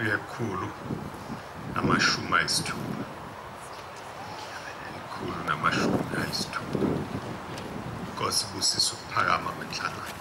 100 namashumi ayisithupha. 100 namashumi ayisithupha. Nkosi busisa ukuphakama kwenhlangano.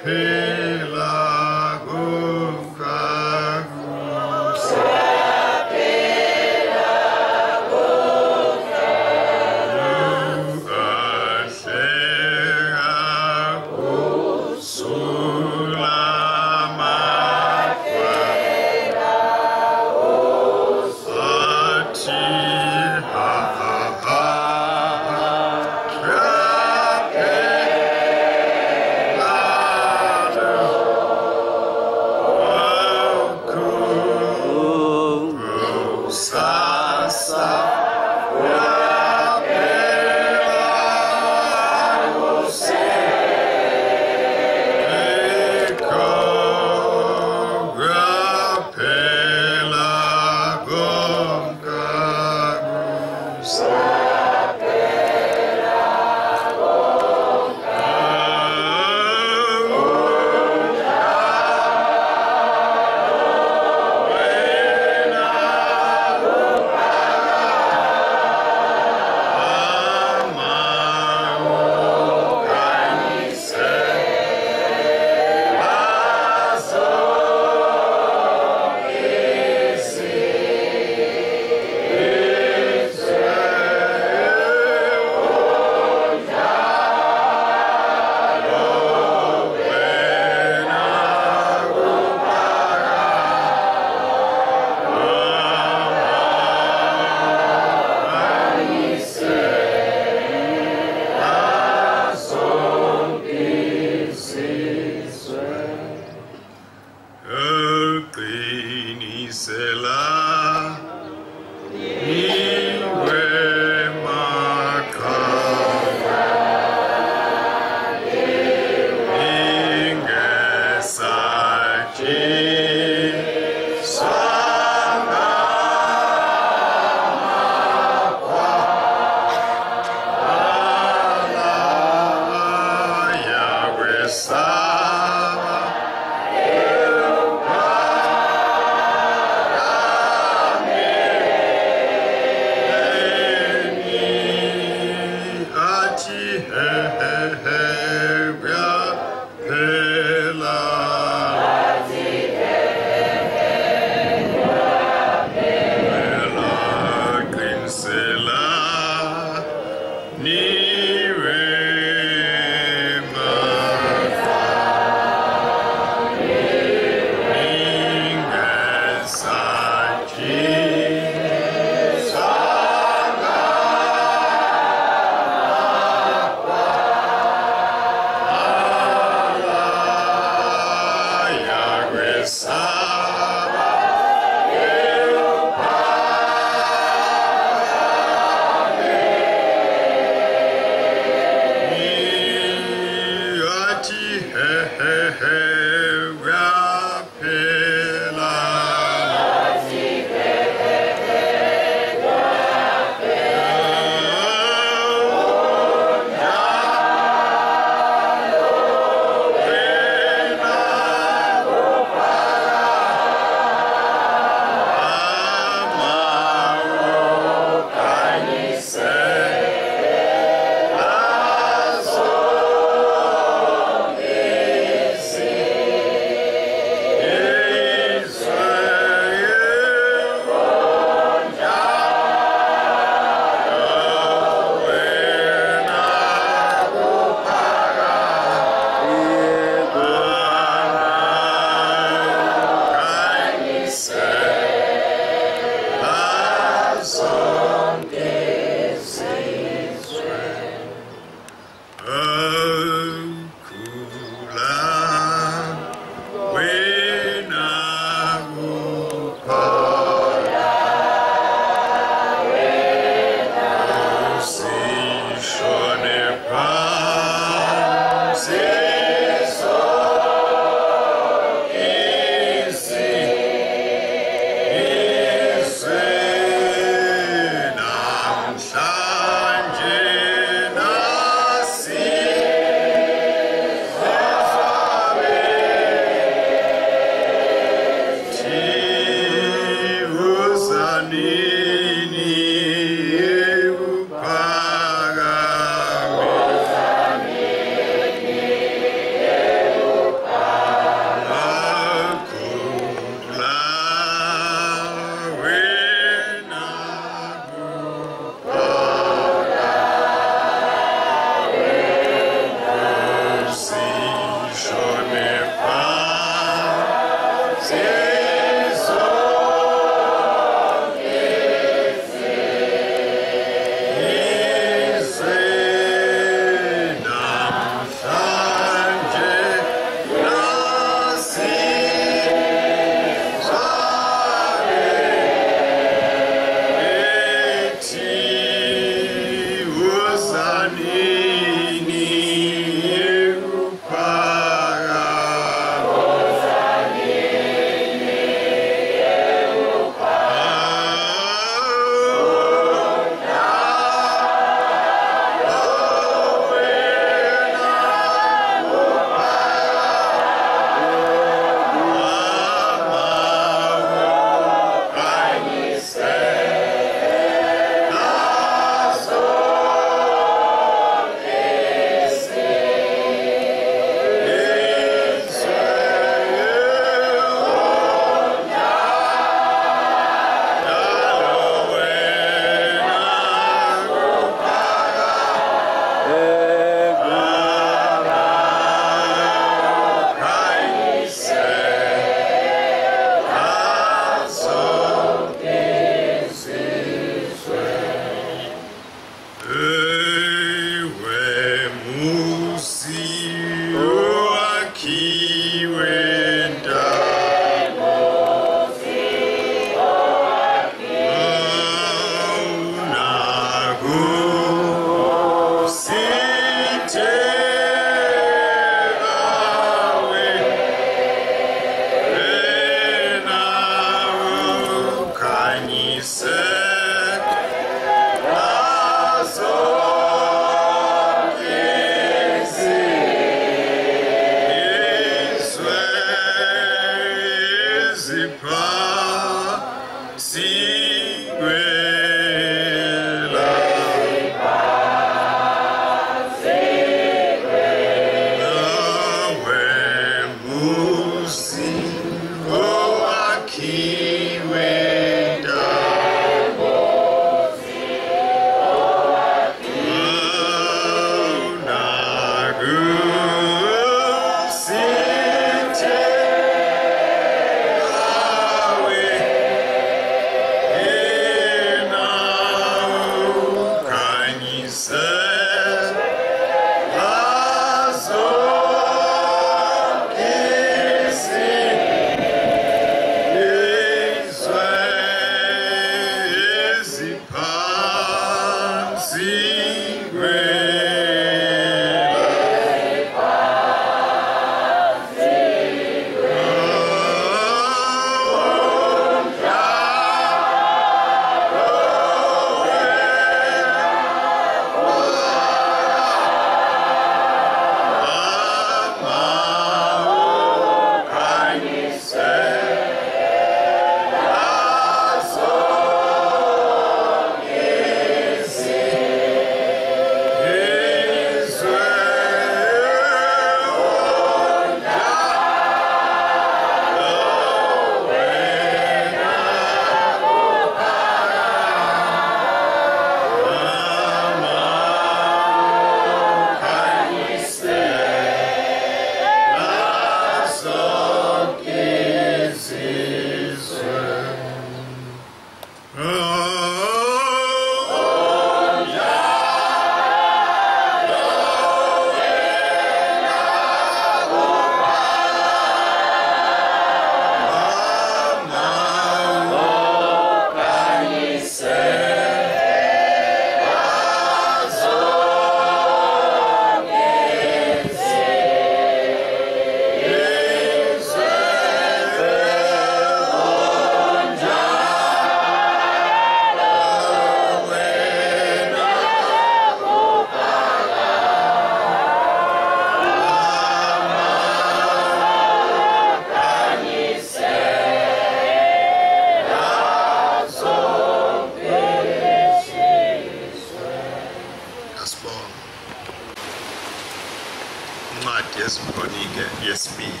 yesibili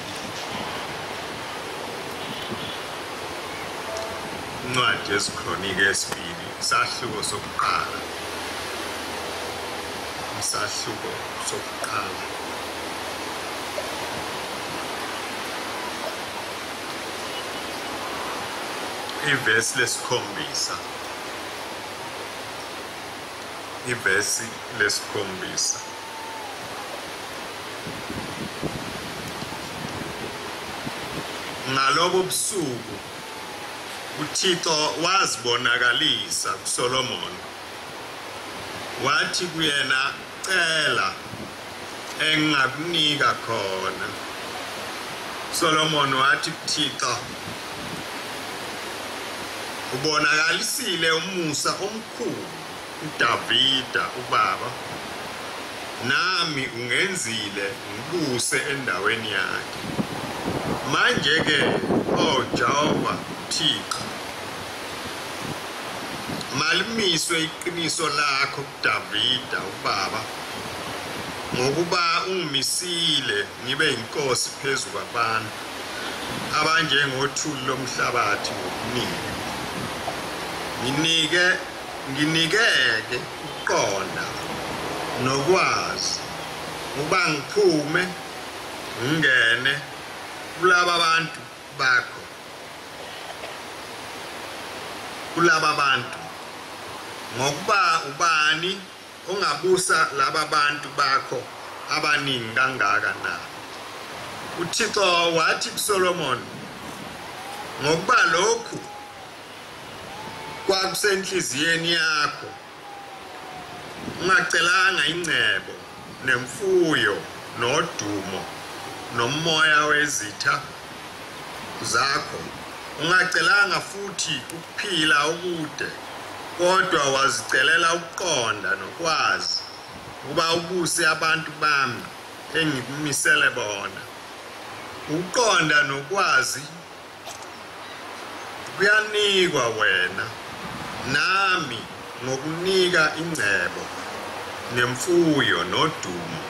incwadi yezikronike yesibili isahluko sokuqala ivesi lesikhombisa ngalobo busuku uThixo wazibonakalisa kuSolomon wathi kuyena cela engakunika khona. Solomon wathi kuThixo ubonakalisile umusa omkhulu uDavida ubaba, nami ungenzile ngibuse endaweni yakhe. Manje ke Jehova Thixo, malimiswe iqiniso lakho kuDavida ubaba ngokuba ungimisile ngibe inkosi phezu kwabantu abanjengothuli lomhlabathi ngokuningi. Nginikeke ukuqonda nokwazi ukuba ngiphume ngingene kulaba bantu bakho, ngokuba ubani ongabusa laba bantu bakho abaningi kangaka na. uThixo wathi kuSolomon, ngokuba lokhu kwakusenhliziyweni yakho, ungacelanga ingcebo nemfuyo nodumo nomoya wezitha zakho, ungacelanga futhi ukuphila okude, kodwa wazicelela ukuqonda nokwazi ukuba ubuse abantu bami engikumisele bona. Ukuqonda nokwazi kuyanikwa wena, nami ngokunika ingcebo nemfuyo nodumo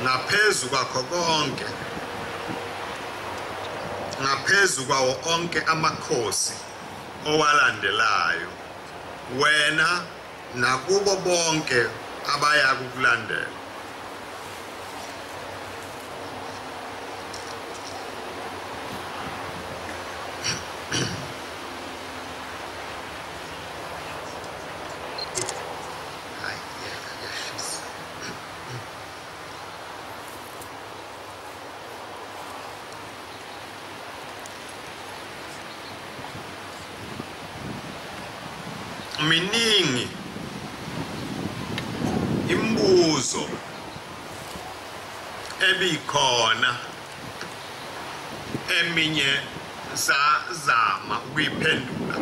ngaphezu kwakho konke, ngaphezu kwawo onke amakhosi owalandelayo, wena nakubo bonke abaya kukulandela. Miningi imbuzo ebikhona, eminye sazama ukuyiphendula,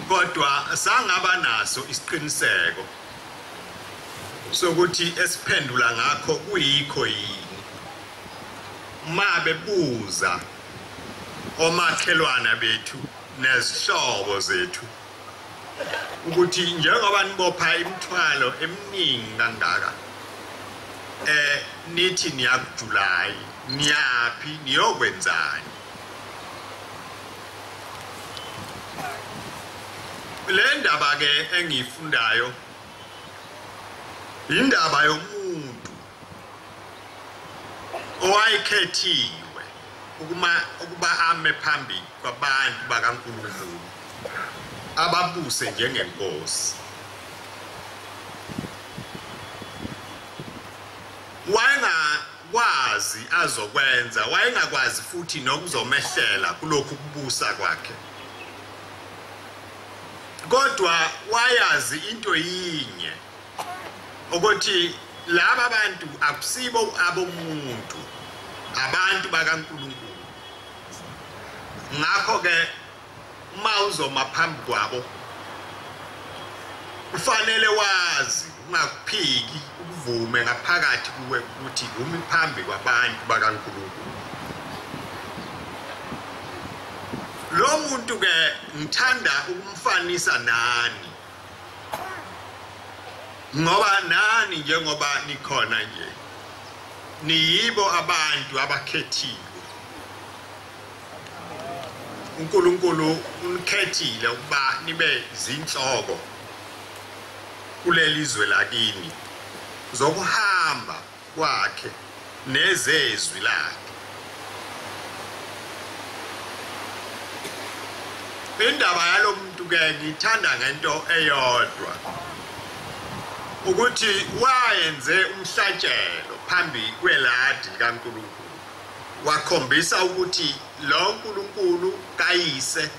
kodwa sangaba naso isiqiniseko sokuthi esiphendula ngakho kuyikho yini. Mabebuza omakhelwana bethu nezihlobo zethu ukuthi njengoba nibopha imithwalo eminingi kangaka, nithi niyakujulayi, niyaphi, niyokwenzani? Le ndaba ke engiyifundayo indaba yomuntu owayekhethiwe ukuba ame phambi kwabantu bakaNkulunkulu ababuse njengenkosi. Wayengakwazi azokwenza, wayengakwazi futhi nokuzomehlela kulokhu kubusa kwakhe, kodwa wayazi into yinye, ukuthi laba bantu akusibo abomuntu, abantu bakaNkulunkulu. Ngakho ke mawuzoma phambi kwabo kufanele wazi, ungakuphiki, uvume ngaphakathi kuwe ukuthi umi phambi kwabantu bakaNkulunkulu. Lo muntu ke ngithanda ukumfanisa nani, ngoba nani njengoba nikhona nje niyibo abantu abakhethiwe uNkulunkulu unikhethile ukuba nibe zinhloko kulelizwe lakini zokuhamba kwakhe nezezwi lakhe. Indaba yalomuntu ke ngithanda ngento eyodwa ukuthi wayenze umhlatshelo phambi kweladi kaNkulunkulu wakhombisa ukuthi lo uNkulunkulu kayise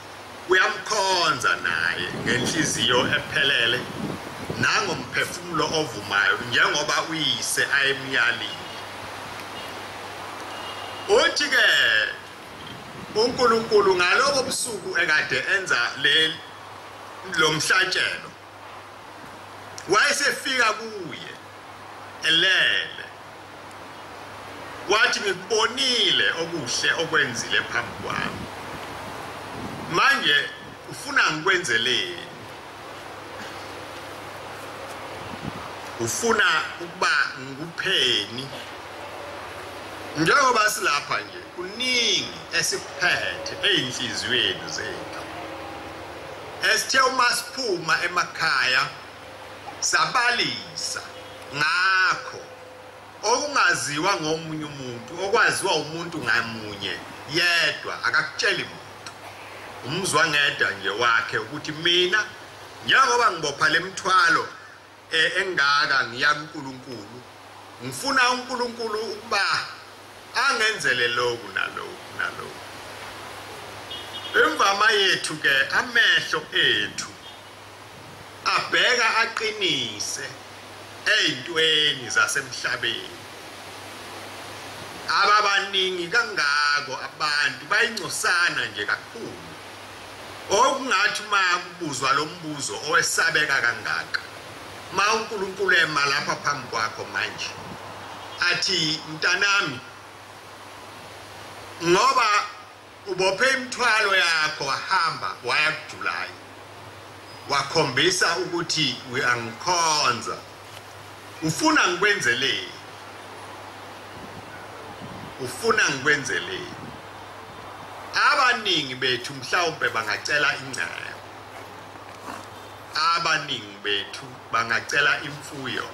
uyamkhonza naye ngenhliziyo ephelele nangomphefumulo ovumayo njengoba uyise ayemyalile. Uthi ke uNkulunkulu ngaloko busuku ekade enza lo mhlatshelo wayesefika kuye elele wathi ngikubonile okuhle okwenzile phambi kwami manje ufuna ngikwenzeleni ufuna ukuba ngikupheni njengoba silapha nje kuningi esikuphethe eyinhliziyweni zethu esithe uma siphuma emakhaya sabalisa ngakho okungaziwa ngomunye umuntu okwaziwa umuntu ngamunye yedwa akakutsheli muntu umzwa ngedwa nje wakhe ukuthi mina njengoba ngibopha lemthwalo engaka ngiya kuNkulunkulu ngifuna uNkulunkulu ukuba angenzele lokhu nalokhu nalokhu. Imvama yethu ke amehlo ethu abheka aqinise ezintweni zasemhlabeni. Ababaningi kangako abantu bayincosana nje kakhulu okungathi makubuzwa lo mbuzo owesabeka kangaka ma uNkulunkulu ema lapha phambi kwakho manje athi mntanami ngoba ubophe imithwalo yakho wahamba waya kuJulayi wakhombisa ukuthi uyangikhonza ufuna ngikwenzeleni abaningi bethu mhlawumbe bangacela ingcebo abaningi bethu bangacela imfuyo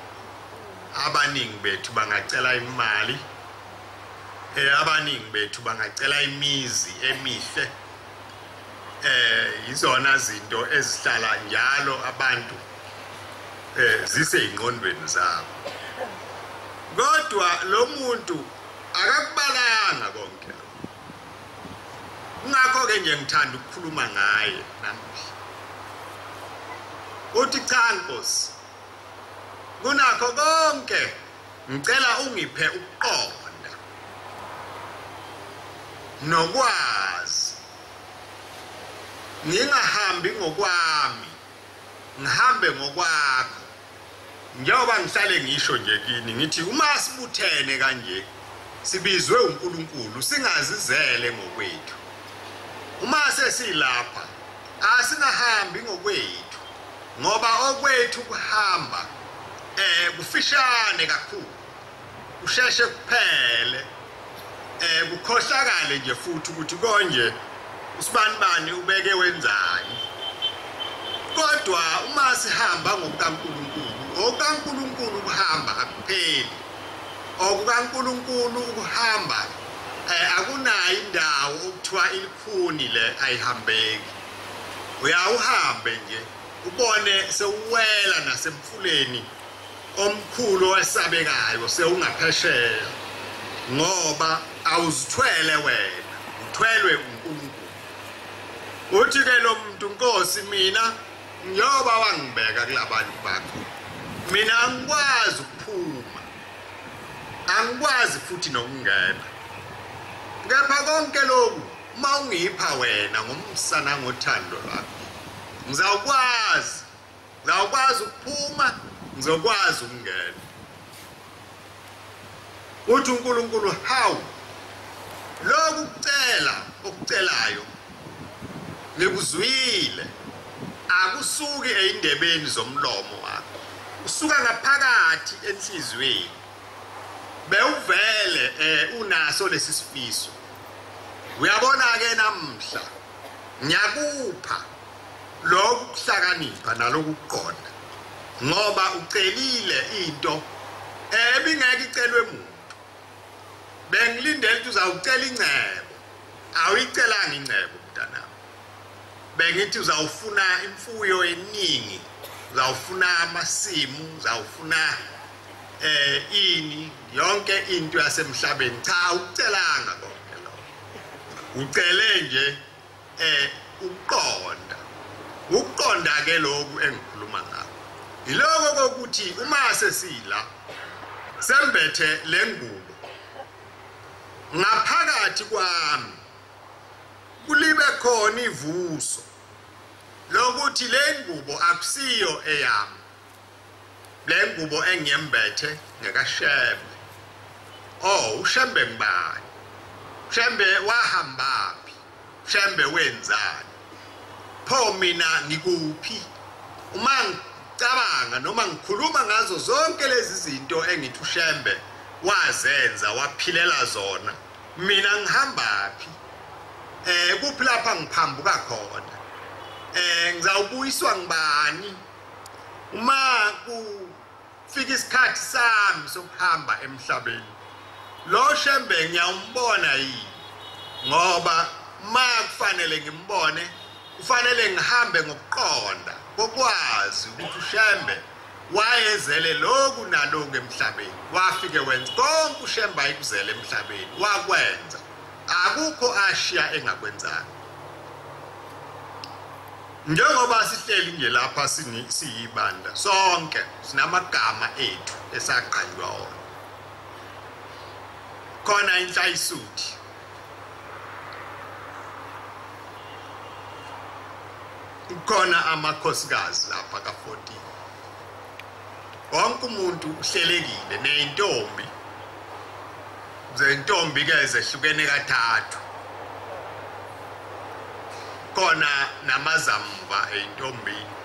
abaningi bethu bangacela imali abaningi bethu bangacela imizi emihle izona zinto ezihlala njalo abantu ziseyingqondweni zabo kodwa lo muntu akakubalanga konke ngakho ke nje ngithanda ukukhuluma ngaye namuhla uthi cha Nkosi kunakho konke ngicela ungiphe ukuqonda nokwazi ngingahambi ngokwami ngihambe ngokwakho njengoba ngihlale ngisho nje kini ngithi uma sibuthene kanje sibizwe uNkulunkulu singazizele ngokwethu uma sesilapha asingahambi ngokwethu ngoba okwethu kuhamba kufishane kakhulu usheshe kuphele kukhohlakale nje futhi ukuthi konje usibanibani ubeke wenzani kodwa uma sihamba ngokukaNkulunkulu okaNkulunkulu kuhamba akupheli okukaNkulunkulu ukuhamba akunayo indawo okuthiwa ilikhuni le ayihambeki uyawuhambe nje ubone sewuwela nasemfuleni omkhulu owesabekayo sewungaphesheya ngoba awuzithwele wena uthwelwe uNkulunkulu uthi ke lo muntu Nkosi mina njoba wangibeka kulabantu bakho mina angikwazi ukuphuma angikwazi futhi nokungena kepha konke lokhu uma ungipha wena ngomsana ngothando lwakho ngizawukwazi ukuphuma ngizokwazi ukungena uthi uNkulunkulu hawu lokhu okucelayo ngikuzwile akusuki ezindebeni zomlomo wakho usuka ngaphakathi enhliziyweni bewuvele unaso lesisifiso uyabona ke namhla ngiyakupha lokhu kuhlakanipha nalokuqonda ngoba ucelile into ebingeke icelwe umuntu bengilindele ukuthi uzawucela incebo awuyicelanga incebo mntanami bengithi uzawufuna imfuyo eningi uzawufuna amasimu uzawufuna ini yonke into yasemhlabeni cha ucelanga konke lokho ucele nje ukuqonda ke lokhu engikhuluma ngakho iloko kokuthi uma sesila sembethe lengubo ngaphakathi kwami kulibe khona ivuso lokuthi lengubo akusiyo eyami lengubo engiyembethe ngekashembe ushembe ngibani ushembe wahambaphi ushembe wenzani pho mina ngikuphi uma ngicabanga noma ngikhuluma ngazo zonke lezi zinto engithi ushembe wazenza waphilela zona mina ngihambaphi kuphi lapha ngiphambuka khona ngizawubuyiswa ngibani uma kufika isikhathi sami sokuhamba emhlabeni lo shembe ngiyambona yini ngoba ma kufanele ngimbone kufanele ngihambe ngokuqonda kokwazi ukuthi ushembe wayezele lokhu nalokhu emhlabeni wafike wenza konke ushembe ayikuzele emhlabeni wakwenza akukho ashiya engakwenzanga njengoba sihleli nje lapha siyibanda sonke sinamagama ethu esaqanjwa wona khona inhlayisuthi khona amakhosikazi lapha ka-14 wonke umuntu uhlelekile neyintombi zentombi ke zehlukene kathathu khona namazamva eyintombini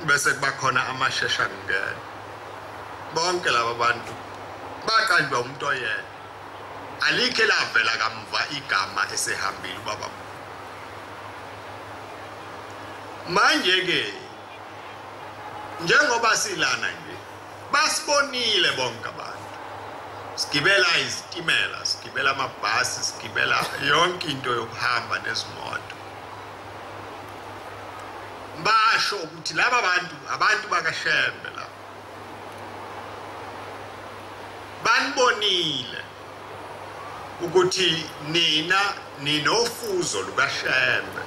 bese kuba khona amashesha ngene bonke laba bantu baqanjwa umuntu oyedwa alikhe lavela kamva igama esehambile ubaba manje ke njengoba silana nje basibonile bonke abantu sigibela izitimela sigibela amabhasi sigibela yonke into yokuhamba nezimoto basho ukuthi laba abantu bakashembe la banibonile ukuthi nina ninofuzo lukashembe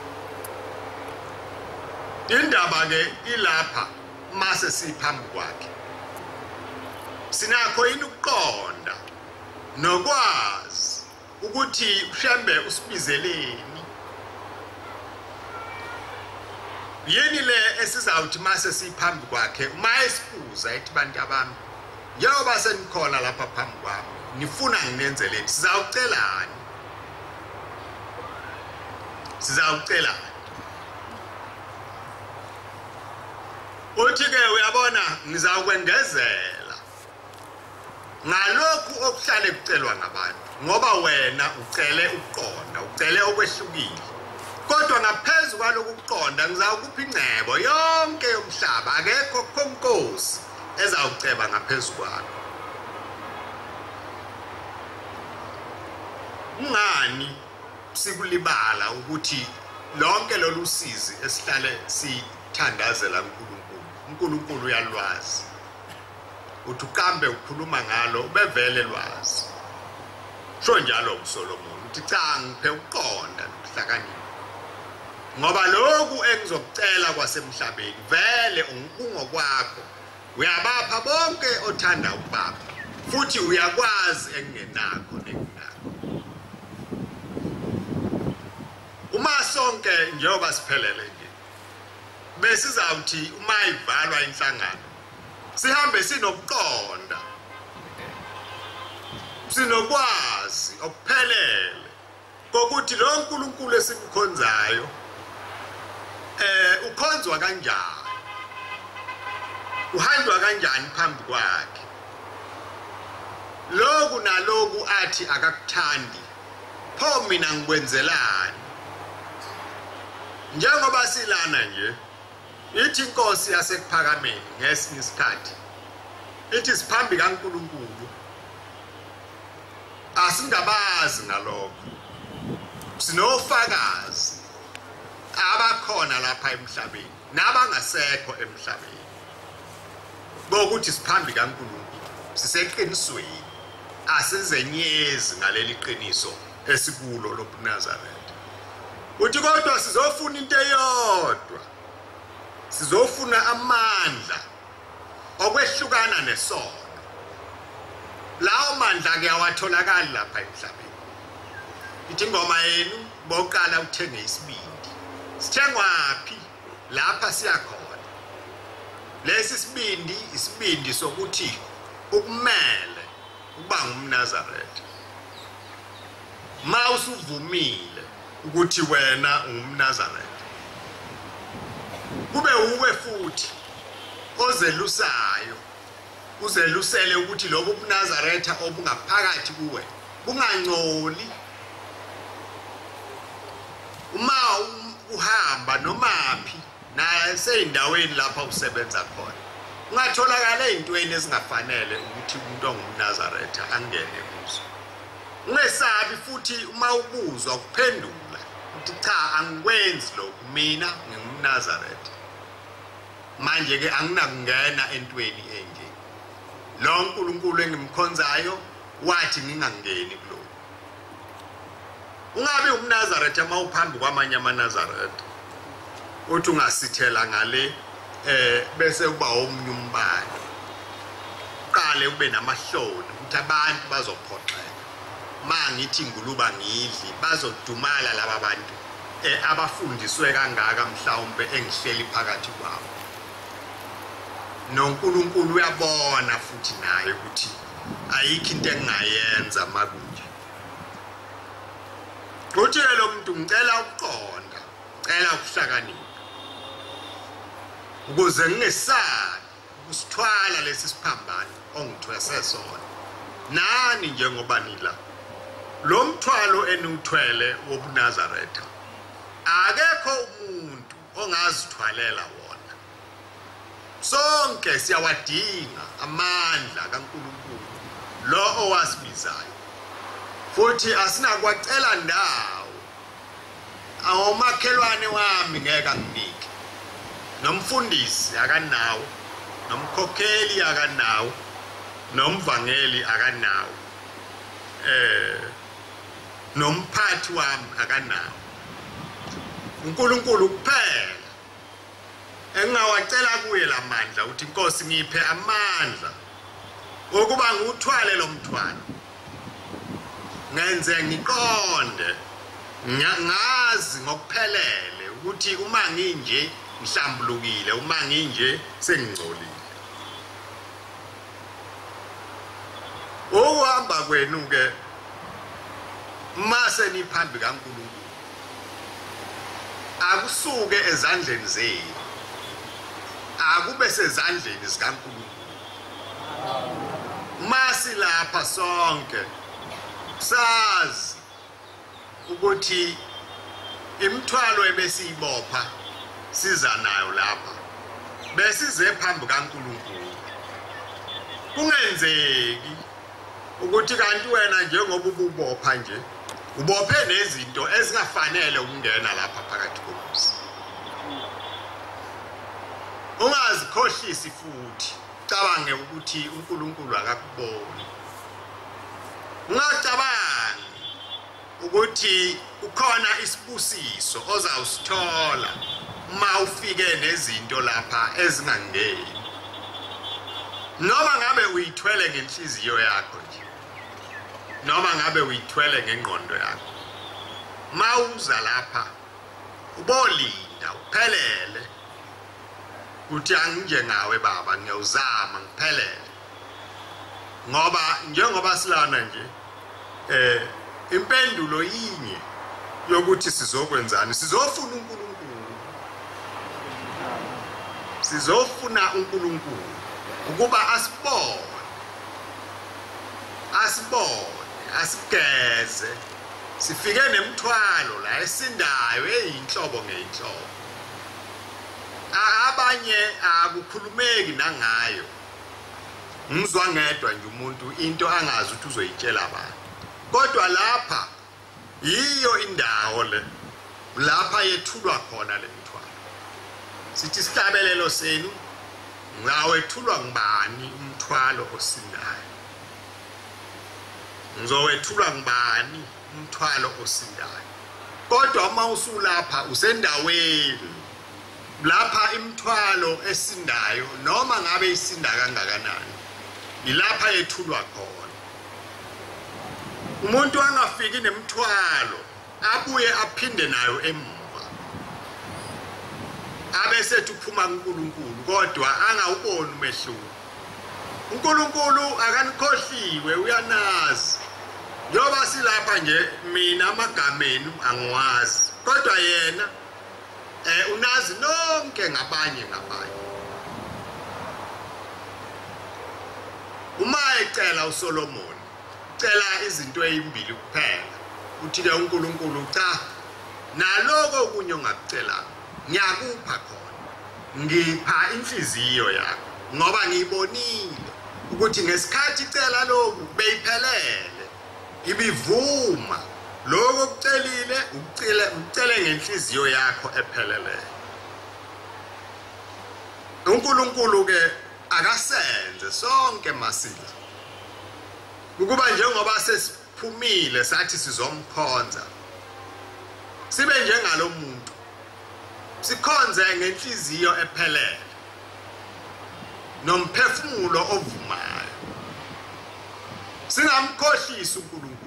indaba ke ilapha mase siphambi kwakhe sinakho yini ukuqonda nokwazi ukuthi ushembe usibizeleni yini le esizawuthi mase siphambi kwakhe uma esibuza ethi bantu abami njengoba senikhona lapha phambi kwami nifuna nginenzeleni sizawucelani uthi-ke uyabona ngizawukwengezela ngalokhu okuhlale kucelwa ngabantu ngoba wena ucele ukuqonda ucele okwehlukile kodwa ngaphezu kwaloku kuqonda ngizawukupha ingcebo yonke yomhlaba akekho konkosi ezawuceba ngaphezu kwakho ungani sikulibala ukuthi lonke lolu sizi esihlale sithandazela uNkulunkulu uyalwazi uthi ukambe ukhuluma ngalo ubevele lwazi sho njalo uSolomon uthi cha ngiphe ukuqonda nokuhlakanipha ngoba lokhu engizokucela kwasemhlabeni vele ungokwakho uyabapha bonke othanda ukubapha futhi uyakwazi engenakho nenginakho uma sonke njengoba siphelele nje besizawuthi uma ivalwa inhlangano sihambe sinokuqonda sinokwazi okuphelele kokuthi lo nkulunkulu esimkhonzayo ukhonzwa kanjani uhanjwa kanjani phambi kwakhe loku naloku athi akakuthandi pho mina ngikwenzelani njengoba silana nje ithi inkosi yasekuphakameni ngesinye isikhathi ithi siphambi kaNkulunkulu asingabazi ngalokho sinofakazi abakhona lapha emhlabeni nabangasekho emhlabeni bokuthi siphambi kaNkulunkulu siseqinisweni asizenyezi ngaleli qiniso esikulo lobuNazareth uthi kodwa sizofuna into eyodwa sizofuna amandla okwehlukana nesono lawo mandla ke awatholakala lapha emhlabeni ithi ingoma yenu boqala uthenge isibindi sithengwaphi lapha siyakhona lesi isibindi sokuthi ukumele ukuba ngumNazareth ma usuvumile ukuthi wena ungumNazareth kube uwe futhi ozelusayo uzelusele ukuthi lobo buNazaretha obungaphakathi kuwe bungangcoli uma uhamba nomaphi naseyindaweni lapha usebenza khona ungatholakala ezintweni ezingafanele ukuthi umuntu ongumNazaretha angene kuzo ungesabi futhi uma ubuzwa ukuphendula uthi cha angikwenzi lokhu mina ngingumNazaretha manje ke anginakungena entweni enje lo uNkulunkulu engimkhonzayo wathi ngingangeni kulo ungabe umNazaretha uma uphambi kwamanye amaNazaretha uthi ungasithela ngale bese uba omnye umbani qale ube namahloni ukuthi abantu bazophoxeka mangithi nguluba ngidli bazodumala laba bantu abafundiswe kangaka mhlawumbe engihleli phakathi kwabo noNkulunkulu uyabona futhi naye ukuthi ayikho into engayenza makunje uthi lo muntu ngicela ukuqonda cela ukuhlakanipha ukuze ngingesabi ukusithwala lesi siphambano ongithwese sona nani njengoba nila lo mthwalo eniuthwele wobuNazaretha akekho umuntu ongazithwalela wona sonke siyawadinga amandla kaNkulunkulu lo owasibizayo futhi asinakwacela ndawo awomakhelwane wami ngeke nginike nomfundisi akanawo nomkhokheli akanawo nomvangeli akanawo nomphathi wami akanawo uNkulunkulu kuphela engawacela kuye lamandla uthi inkosi ngiphe amandla ukuba ngiuthwale lo mthwalo ngenze ngiqonde ngazi ngokuphelele ukuthi uma nginje ngihlambulukile uma nginje sengingcolile ohamba kwenu ke mase niphambi kaNkulunkulu akusuke ezandleni zenu akube sezandleni zikaNkulunkulu masi lapha sonke sazi ukuthi imithwalo ebesiyibopha siza nayo lapha besize phambi kaNkulunkulu kungenzeki ukuthi kanti wena njengoba ububopha nje ubophe nezinto ezingafanele ukungena lapha phakathi komuzi ungazikhohlisi futhi cabange ukuthi uNkulunkulu akakuboni ungacabangi ukuthi ukhona isibusiso ozawusithola uma ufike nezinto lapha ezingangeni noma ngabe uyithwele ngenhliziyo yakho nje noma ngabe uyithwele ngengqondo yakho mawuza lapha ubolinda uphelele uthi angije ngawe baba ngiyawuzama ngiphelele ngoba njengoba silana nje impendulo yinye yokuthi sizokwenzani sizofuna uNkulunkulu sizofuna uNkulunkulu ukuba asibone asigeze sifike nemthwalo la esindayo eyinhlobo ngeinhlobo abanye akukhulumeki nangayo ngizwa ngedwa nje umuntu into angazi ukuthi uzoyitshela abantu kodwa lapha yiyo indawo le lapha yethulwa khona le mthwalo sithi sihlabelelo senu ngawethulwa ngibani umthwalo osindayo ngizowethulwa ngibani umthwalo osindayo kodwa uma usulapha usendaweni lapha imthwalo esindayo noma ngabe isinda kangakanani ilapha yethulwa khona umuntu angafiki nemthwalo abuye aphinde nayo emuva abesethu uphuma kuNkulunkulu kodwa angawuboni umehluko uNkulunkulu akanikhohliwe uyanazi njoba silapha nje mina amagameni angiwazi kodwa yena unazi nonke ngabanye uma ecela uSolomon cela izinto ezimbili kuphela uthi ke uNkulunkulu cha naloko kunye ongakucela ngiyakupha khona ngipha inhliziyo yakho ngoba ngibonile ukuthi ngesikhathi icela lokhu beyiphelele ibivuma lokho kucelile ucele ngenhliziyo yakho ephelele uNkulunkulu ke akasenze sonke masila ukuba njengoba sesiphumile sathi sizomkhonza sibe njengalo muntu sikhonze ngenhliziyo ephelele nomphefumulo ovumayo singamkhohlisi uNkulunkulu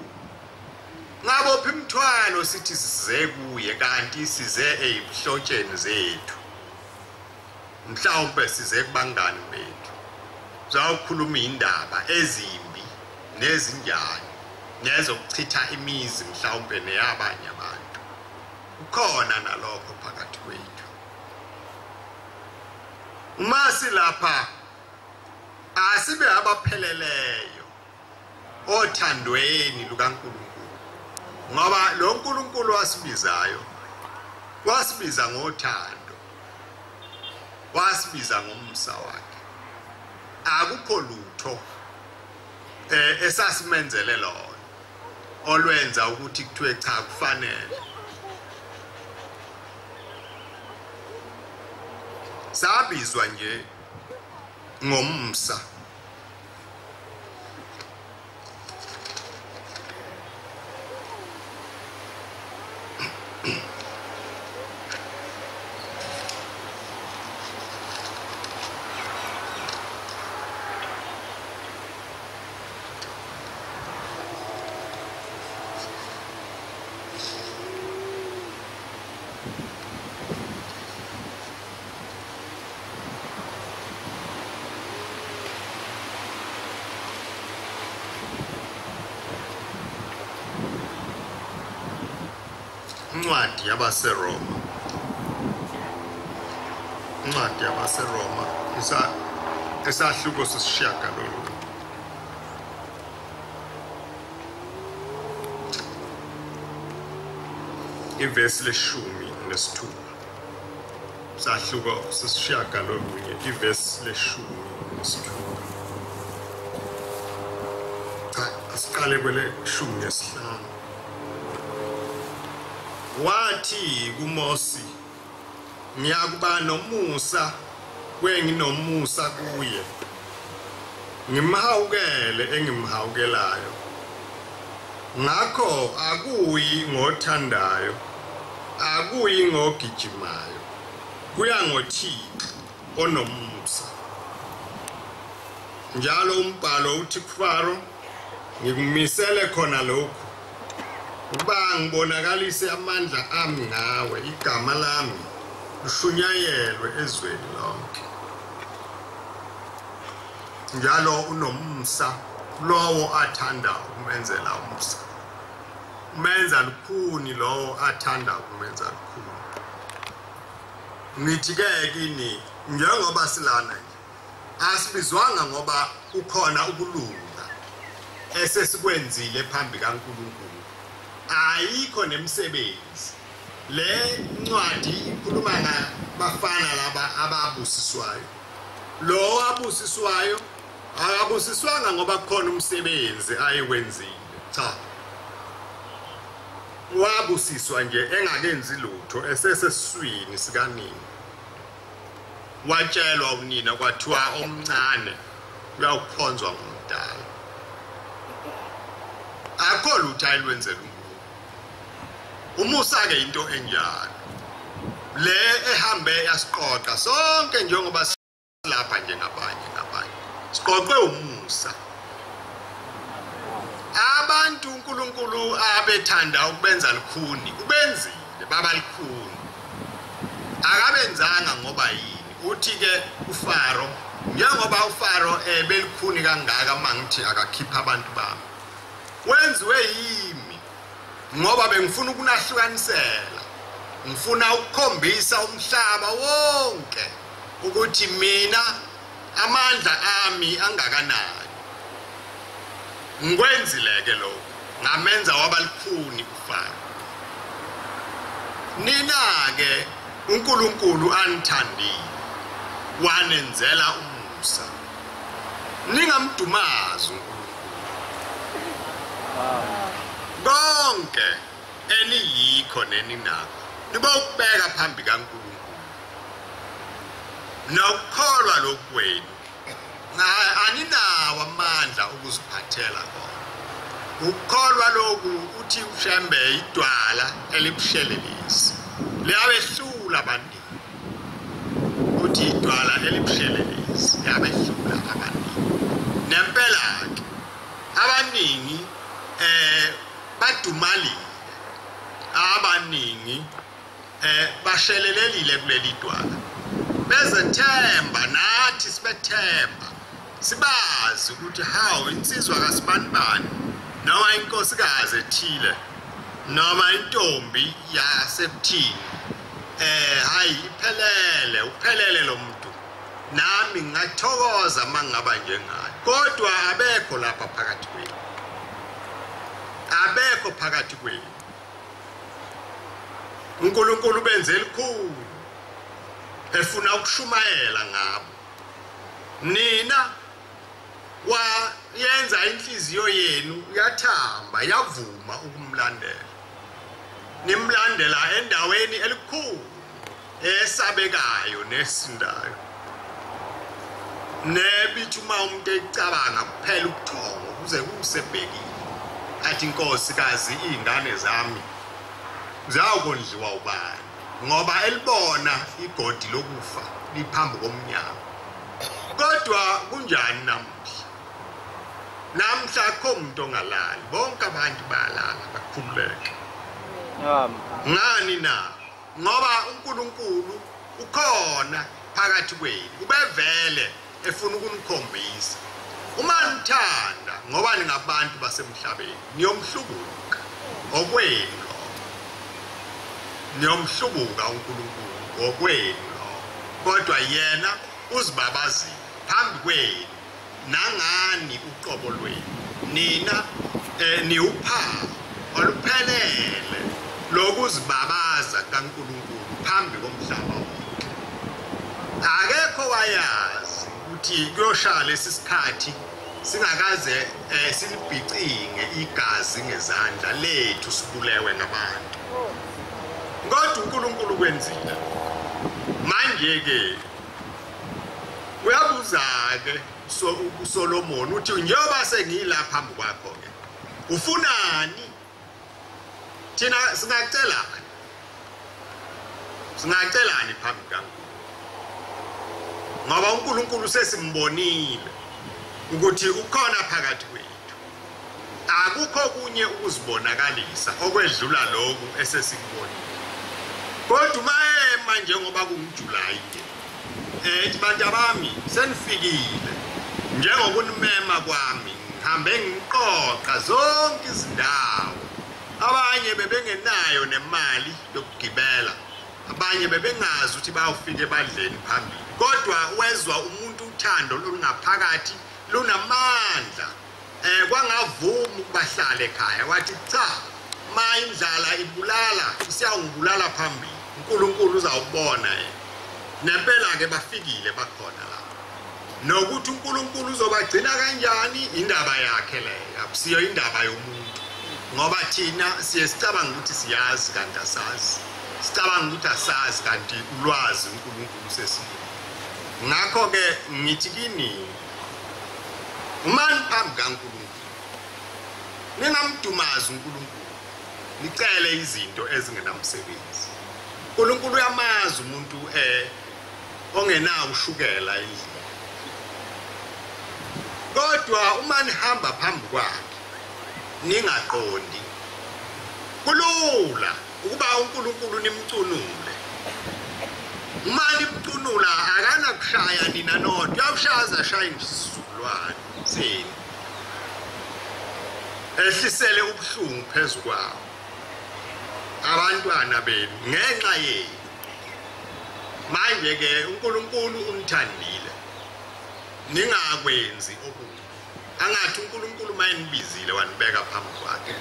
ngabophi imthwalo sithi size kuye kanti size ezihlotsheni zethu mhlawumbe size kubangani bethu zawukhuluma indaba ezimbi nezinjani nezokuchitha imizi mhlawumbe neyabanye abantu ukhona nalokho phakathi kwethu uma silapha asibe abapheleleyo othandweni lukaNkulunkulu ngoba lo nkulunkulu wasibizayo wasibiza ngothando wasibiza ngomsa wakhe akukho lutho esasimenzele lona olwenza ukuthi kuthiwe cha kufanele sabizwa nje ngomsa incwadi yabaseRoma isahluko sesishiyagalolunye ivesi 16 isahluko sesishiyagalolunye ivesi 16 asiqale kwele 15 wathi kuMosi ngiyakuba nomusa kwenginomusa kuye ngimhawukele engimhawukelayo ngakho akuyi ngothandayo akuyi ngogijimayo kuya ngoThixo onomusa njalo umbhalo uthi kuFaro ngikumisele khona lokhu ukuba ngibonakalise amandla ami ngawe igama lami lushunyayelwe ezweni lonke njalo unomsa lowo athanda ukumenzela umsa umenza lukhuni lowo athanda ukumenza lukhuni ngithi ke kini njengoba silana nje asibizwanga ngoba ukhona ukulunga esesikwenzile phambi kaNkulunkulu ayikho nemisebenzi. Le ncwadi ikhuluma ngabafana laba ababusiswayo. Lo abusiswayo akabusiswanga ngoba kukhona umsebenzi ayekwenzile. Cha. Wabusiswa nje engakenzi lutho esesesiswini sikanini. Watshelwa unina kwathiwa omncane uyawukhonzwa ngumdala. Akho lutho ayilwenzela umusa ke into enjalo. Le ehambe yasiqoqa sonke njengoba silapha nje ngabanye. Siqoqwe umusa. Abantu uNkulunkulu abethanda ukubenza likhuni ubenzile baba likhuni. Akabenzanga ngoba yini? Uthi ke uFaro njengoba uFaro belikhuni kangaka mangithi akakhipha abantu bami. Wenziwe yimi ngoba bengifuna ukunahlukanisela. Ngifuna ukukhombisa umhlaba wonke ukuthi mina amandla ami angakanani. Ngikwenzile ke lokho ngamenza wabalikhuni uFaro. Nina ke uNkulunkulu anithandile wanenzela umusa. Ningamdumazi konke eniyikho neninako nibawubeka phambi kaNkulunkulu. Nokukholwa lokwenu aninawo amandla ukuziphathela kona. Ukukholwa lokhu uthi uShembe idwala elibushelelezi liyabehlula abantu. Uthi idwala elibushelelezi liyabehlula abantu. Nempela ke abaningi badumalile. Abaningi bashelelelile kuleli dwala. Bezethemba nathi sibethemba. Sibazi ukuthi how insizwa kaSibanibani noma inkosikazi ethile noma intombi yasebuthini hayi uphelele lo muntu. Nami ngathokoza mangaba njengayo. Kodwa abekho lapha phakathi kwenu. Abekho phakathi kwenu. uNkulunkulu benze elikhulu efuna ukushumayela ngabo. Nina wayenza inhliziyo yenu yathamba yavuma ukumlandela. Nimlandela endaweni elikhulu esabekayo nesindayo. Nebithi uma umuntu ecabanga kuphela ukuthongo kuze kusebhekile. Athi inkosikazi izingane zami zawukondliwa ubani ngoba elibona igodi lokufa liphambi komnyango. Kodwa kunjani namuhla? Namhla akho umuntu ongalali, bonke abantu bayalala bakhululeke. Ngani na? Ngoba uNkulunkulu ukhona phakathi kwenu. Ubevele efuna ukunikhombisa. Uma nithanda ngoba ningabantu basemhlabeni niyomhlubuka okwenu. Niyomhlubuka uNkulunkulu okwenu. Kodwa yena uzibabazile phambi kwenu nangani uqobo lwenu. Nina niuphawu oluphelele lokuzibabaza kaNkulunkulu phambi komhlaba wonke. Akekho wayazi ukuthi kuyoshaya lesikhathi singakaze silibhicinge igazi ngezandla lethu sibulewe ngabantu. Kodwa uNkulunkulu kwenzile. Manje ke uyabuza ke uSolomon uthi njengoba sengila phambi kwakho ke ufunani? Thina singacelani phambi kaNkulunkulu ngoba uNkulunkulu sesimbonile ukuthi ukhona phakathi kwethu. Akukho kunye ukuzibonakalisa okwedlula lokhu esesikubonile. Kodwa manje ngoba kunguJulayi ke bantu bami senifikile njengokunimema kwami ngihambe ngiqoqa zonke izindawo. Abanye bebengenayo nemali yokugibela, abanye bebengazi ukuthi bayofika ebadleni phambili. Kodwa wezwa umuntu uthando lungaphakathi lunamandla kwangavuma ukubahlala ekhaya wathi cha ma indlala ibulala isiyangibulala phambili uNkulunkulu uzawubona nempela ke bafikile bakhona la nokuthi uNkulunkulu uzobagcina kanjani indaba yakhe leyo akusiyo indaba yomuntu ngoba thina siyesicabanga ukuthi siyazi kanti asazi sicabanga ukuthi asazi kanti ulwazi uNkulunkulu sesilo ngakho ke ngithi kini umani phambi kaNkulunkulu ningamdumazi uNkulunkulu nicele izinto ezingenamsebenzi uNkulunkulu uyamazi umuntu ongenawo ushukela endlini kodwa uma nihamba phambi kwakhe ningaqondi kulula ukuba uNkulunkulu nimcunule uma nimcunula akana kushaya nina nodwa uyawushaza shaya isizukulwane sini ehlisele ubuhlungu phezukwawo abantwana benu ngenxa yenu manje ke uNkulunkulu unithandile ningakwenzi okubi angathi uNkulunkulu mayinibizile wanibeka phambi kwakhe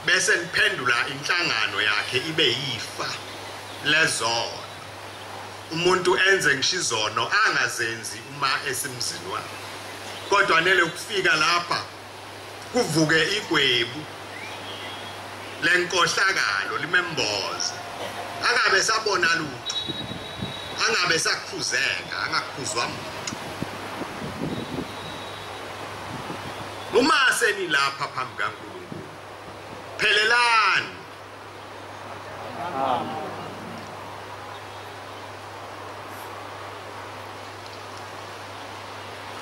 bese niphendula inhlangano yakhe ibe yifa lezono umuntu enze ngishizono angazenzi uma esemzini wakhe kodwa nele ukufika lapha kuvuke igwebu lenkohlakalo limemboza angabe sabona lutho angabe sakhuzeka angakhuzwa umuntu uma senilapha phambi kaNkulunkulu phelelani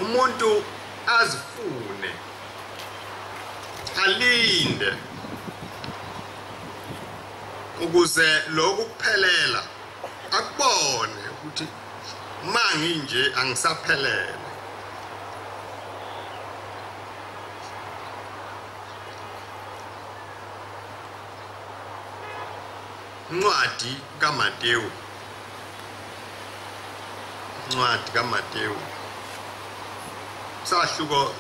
umuntu azifune alinde ukuze lokhu kuphelela akubone ukuthi manginje angisaphelele Ncwadi kaMateyu sahluko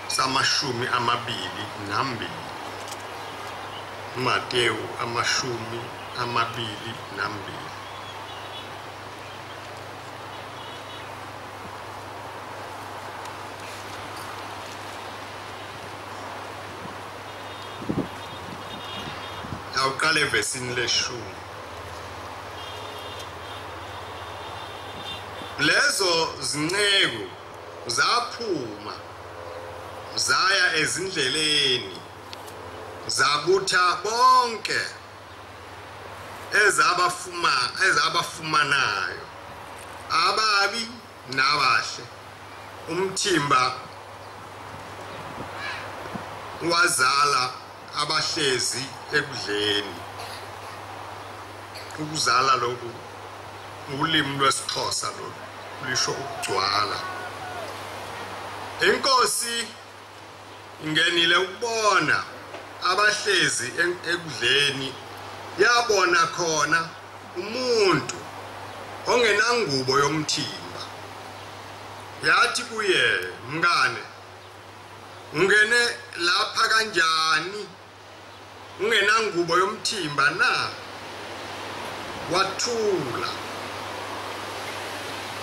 samashumi amabili nambili Mateyu amashumi amabili nambili awuqale evesini leshumi lezo zinceku zaphuma zaya ezindleleni zabutha bonke ezabafumanayo ababi nabahle umthimba wazala abahlezi ekudleni ukuzala lokhu ulimi lwesiXhosa lo lisho ukugcwala inkosi ingenile ukubona abahlezi ekudleni yabona khona umuntu ongenangubo yomthimba yathi kuye mngane ungene lapha kanjani ungenangubo yomthimba na wathula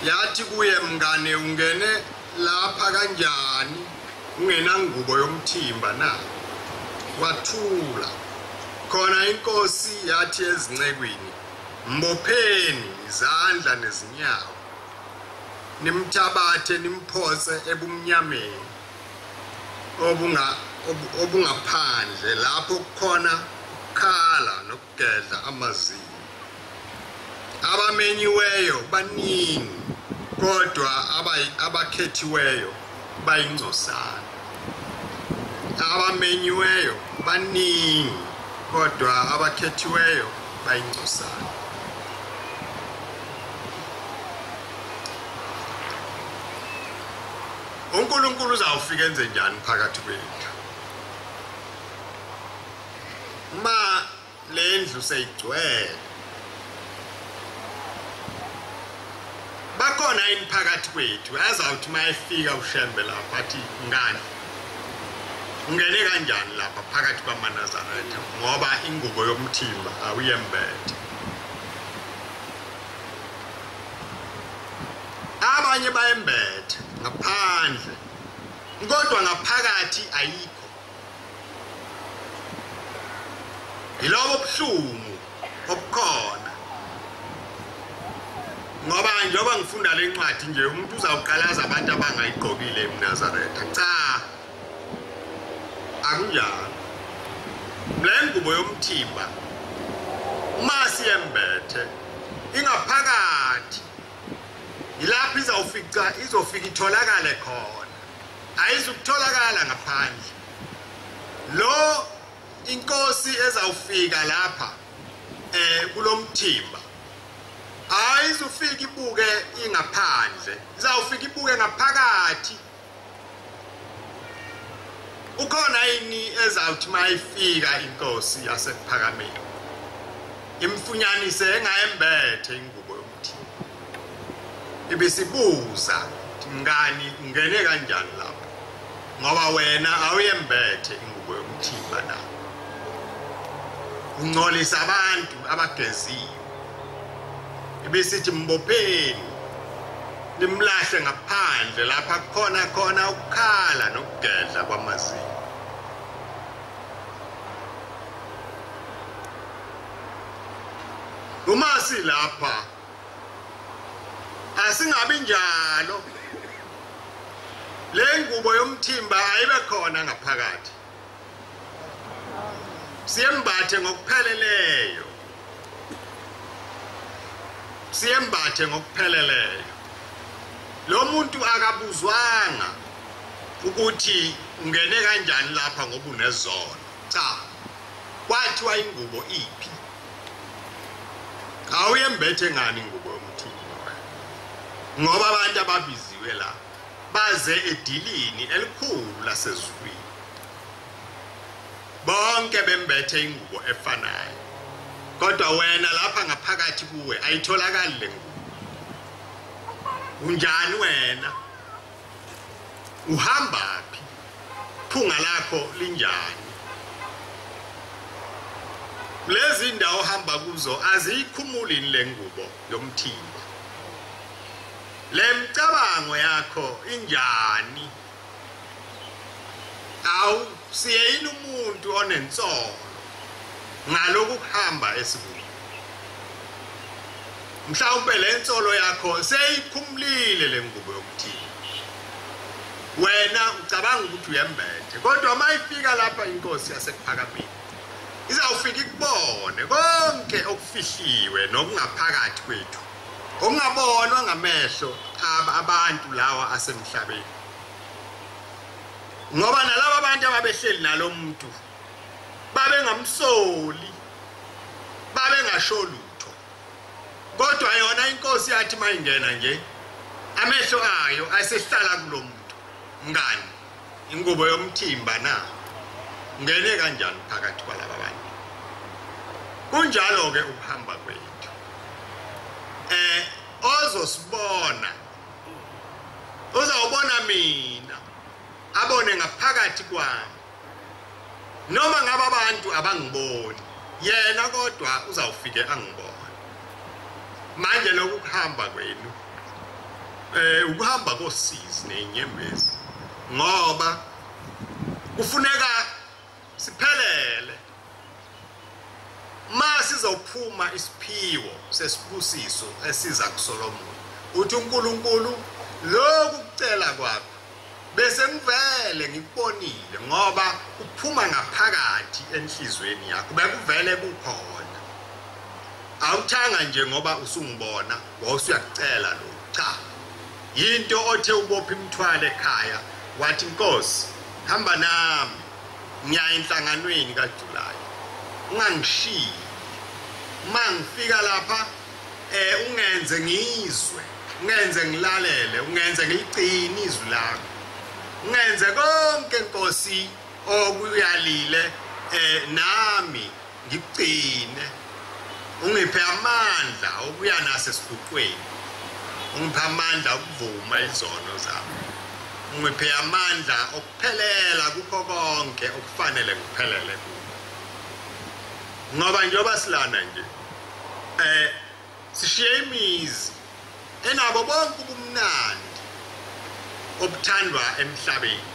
yathi kuye mngane ungene lapha kanjani ungenangubo yomthimba na wathula khona inkosi yathi ezincekwini mbopheni izandla nezinyawo nimthabathe nimphose ebumnyameni obungaphandle lapho kukhona ukukhala nokugedla amazinyo abamenyiweyo baningi kodwa abakhethiweyo bayingcosana abamenyiweyo baningi kodwa abakhethiweyo bayingcosana uNkulunkulu uzawufika enze njani phakathi kwethu ma lendlu seyigcwele bakhona mayini phakathi kwethu azawuthi mayefika uShembe lapha athi ngani ungene kanjani lapha phakathi kwamaNazaretha ngoba ingubo yomthimba awuyembethe. Abanye bayembethe ngaphandle kodwa ngaphakathi ayikho. Yilobo buhlungu obukhona ngoba njengoba ngifunda le ncwadi nje umuntu uzawuqalaza abantu abangayigqokile eNazaretha. Cha, akunjalo. Le ngubo yomthimba uma siyembethe ingaphakathi ilapha izofika itholakale khona, ayizukutholakala ngaphandle. Lo inkosi ezawufika lapha kulomthimba ayizufika ibuke ingaphandle, izawufika ibuke ngaphakathi. Ukhona yini ezawuthi mayifika inkosi yasephakameni imfunyanise engayembethe ingubo yomthimba, ibisibuza ngani ungene kanjani lapha ngoba wena awuyembethe ingubo yomthimba na. Ungcolisa abantu abageziwe, ibisithi mbopheni nimlahle ngaphandle lapha khona ukukhala nokugedla kwamazinyo. Uma silapha asingabi njalo, le ngubo yomthimba ayibe khona ngaphakathi, siyembathe ngokupheleleyo, siyembathe ngokupheleleyo. Lo muntu akabuzwanga ukuthi ungene kanjani lapha ngoba unezono. Cha, kwathiwa ingubo iphi, awuyembethe ngani ingubo yomthimba ngoba abantu ababiziwe la baze edilini elikhulu lasezulwini, bonke bembethe ingubo efanayo, kodwa wena lapha ngaphakathi kuwe ayitholakali le ngubo. Unjani wena? Uhambaphi? Phunga lakho linjani? Lezi ndawo hamba kuzo aziyikhumuli le ngubo yomthimba. Le mcabango yakho injani? Awu siyeyini umuntu onensolo ngaloku kuhamba esibuni? Mhlawumbe le nsolo yakho seyikhumulile le ngubo yomthimba. Wena ucabanga ukuthi uyembethe, kodwa mayifika lapha inkosi yasephakameni izawufika ikubone konke okufihliwe nokungaphakathi kwethu, okungabonwa ngamehlo abantu lawa asemhlabeni. Ngoba nalabo abantu ababehleli nalo muntu babengamsoli, babengasho lutho, kodwa yona inkosi yathi mayingena nje amehlo ayo asehlala kulo muntu. Ngani ingubo yomthimba na, ngene kanjani phakathi kwalaba abantu? Kunjalo ke ukuhamba kwethu, ozosibona uzawubona mina, abone ngaphakathi kwami, noma ngaba abantu abangiboni yena kodwa uzawufike angibone. Manje lokuhamba kwenu ukuhamba kosizi nenyembezi, ngoba kufuneka siphelele masizophuma isiphiwo sesibusiso esiza kuSolomon. Uthi uNkulunkulu lokhu kucela kwakho bese ngivele ngikubonile ngoba uphuma ngaphakathi enhlizweni yakho, bekuvele kukhona. Awuthanga nje ngoba usungibona wawusuyacela lo. Cha, yinto othe ubopha imithwalo ekhaya wathi Nkosi hamba nami ngiya enhlanganweni kaJulayi, ungangishiyi. Mangifika lapha ungenze ngizwe, ungenze ngilalele, ungenze ngigcine izwi lakho, ungenze konke Nkosi okuyalile nami ngigcine, ungiphe amandla okuya nasesiguqweni. ungiphe amandla okuvuma izono zami ungiphe amandla okuphelela kukho konke okufanele kuphelele kuko ngoba njengoba silana nje sishiye imizi enabo bonke ubumnandi obuthandwa emhlabeni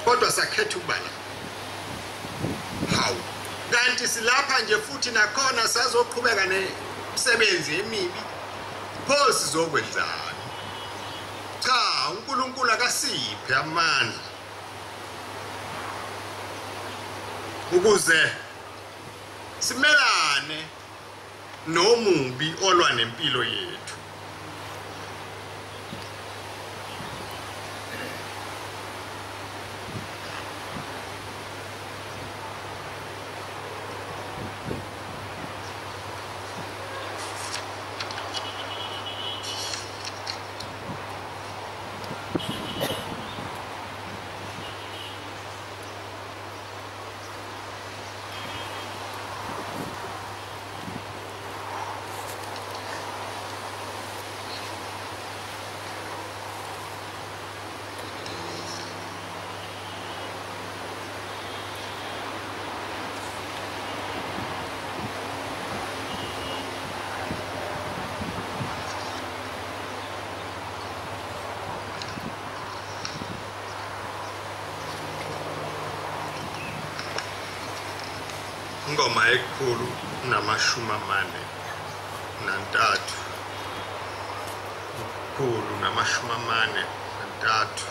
kodwa sakhetha ukuba la hawu kanti silapha nje futhi nakhona sazoqhubeka nemsebenzi emibi pho sizokwenzani cha uNkulunkulu akasiphe amandla ukuze simelane nomubi olwa nempilo yethu ingoma ekhulu namashumi amane nantathu ekhulu namashumi amane nantathu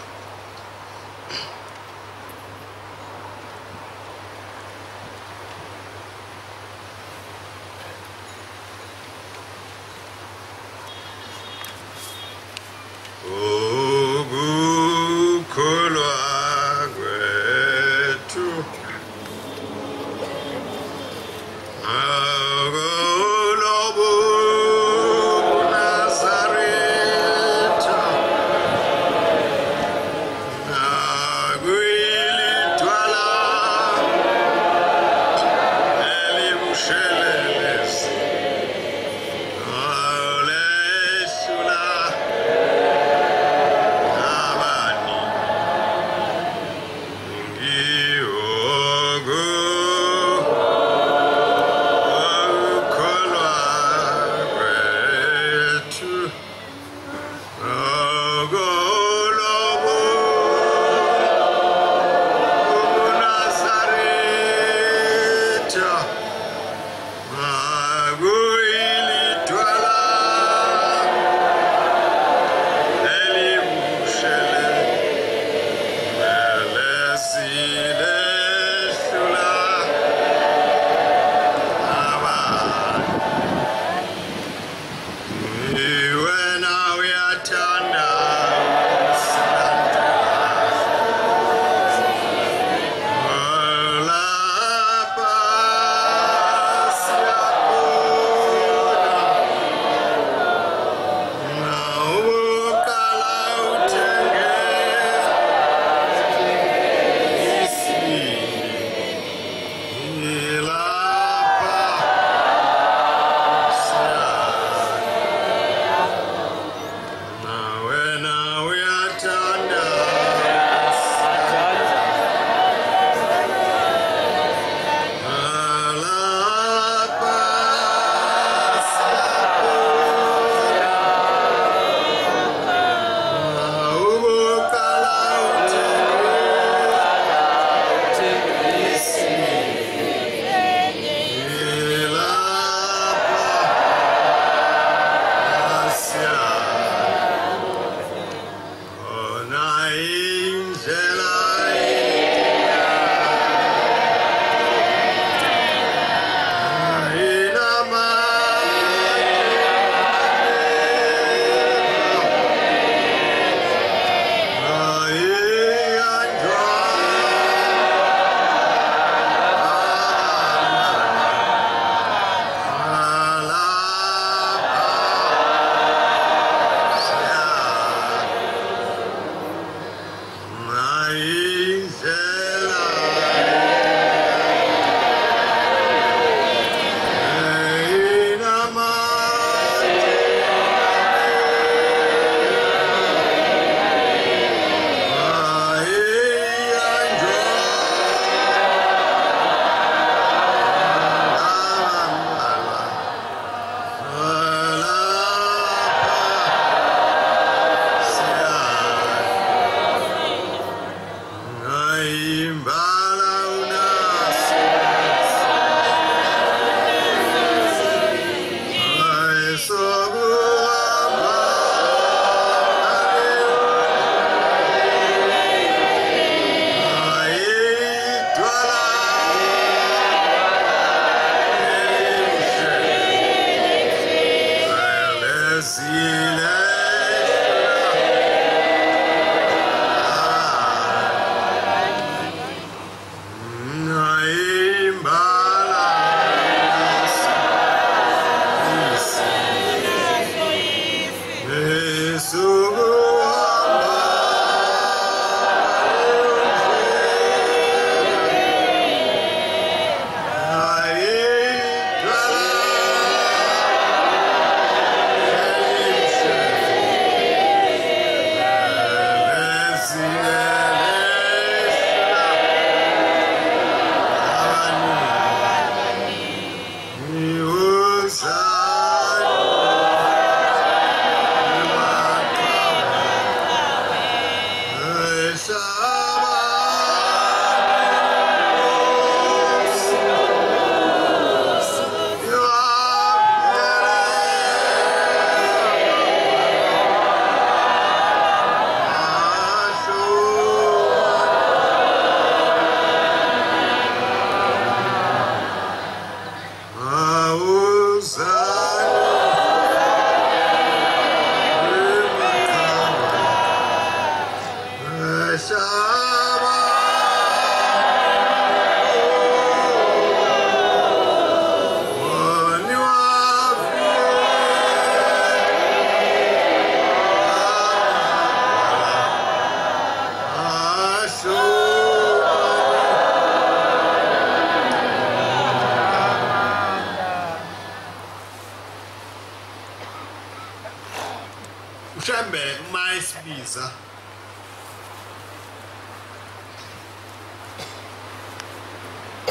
Shembe maisibiza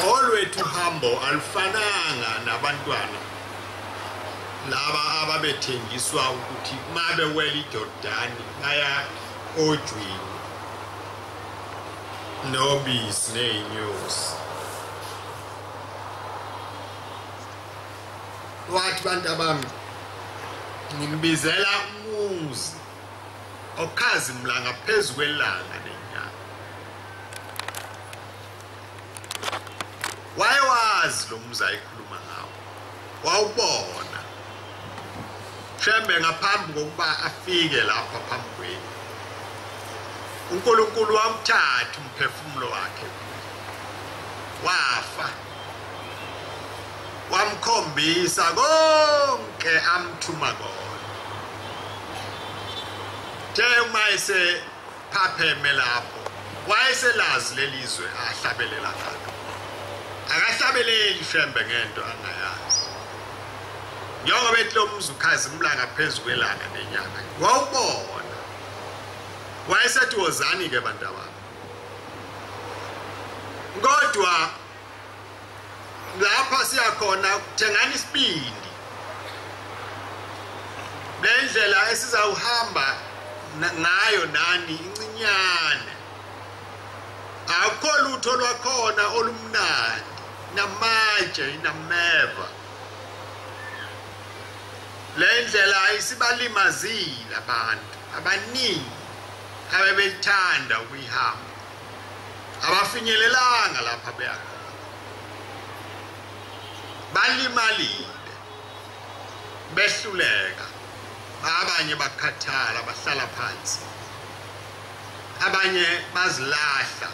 olwethu hambo alifananga nabantwana laba ababethengiswa ukuthi mabe weli Jordani baya ojwini nobisi neyinyosi wathi bantu abami ngibizela umuzi okazi mlanga phezulu kwelanga lenyanga wayewazi lo muzi ayikhuluma ngawo wawubona Shembe ngaphambi kokuba afike lapha phambi kwenu uNkulunkulu wamthatha umphefumulo wakhe wafa wamkhombisa konke amthuma kona mayese phapheme lapho wayeselazi lelizwe ahlabelela ngalo akahlabeleli Shembe ngento angayazi njengoba bethi lo mzi ukhazi umlanga phezulu kwelanga nenyanga wawubona wayesethi wozani ke bantu abami kodwa lapha siyakhona kuthengana isibindi lendlela esizawuhamba ngayo nani incinyane akho lutho lwakhona olumnandi namatshe inameva lendlela isibalimazile abantu abaningi abebethanda ukuyihamba abafinyelelanga lapha beyakhona balimalile behluleka abanye bakhathala bahlala phansi abanye bazilahla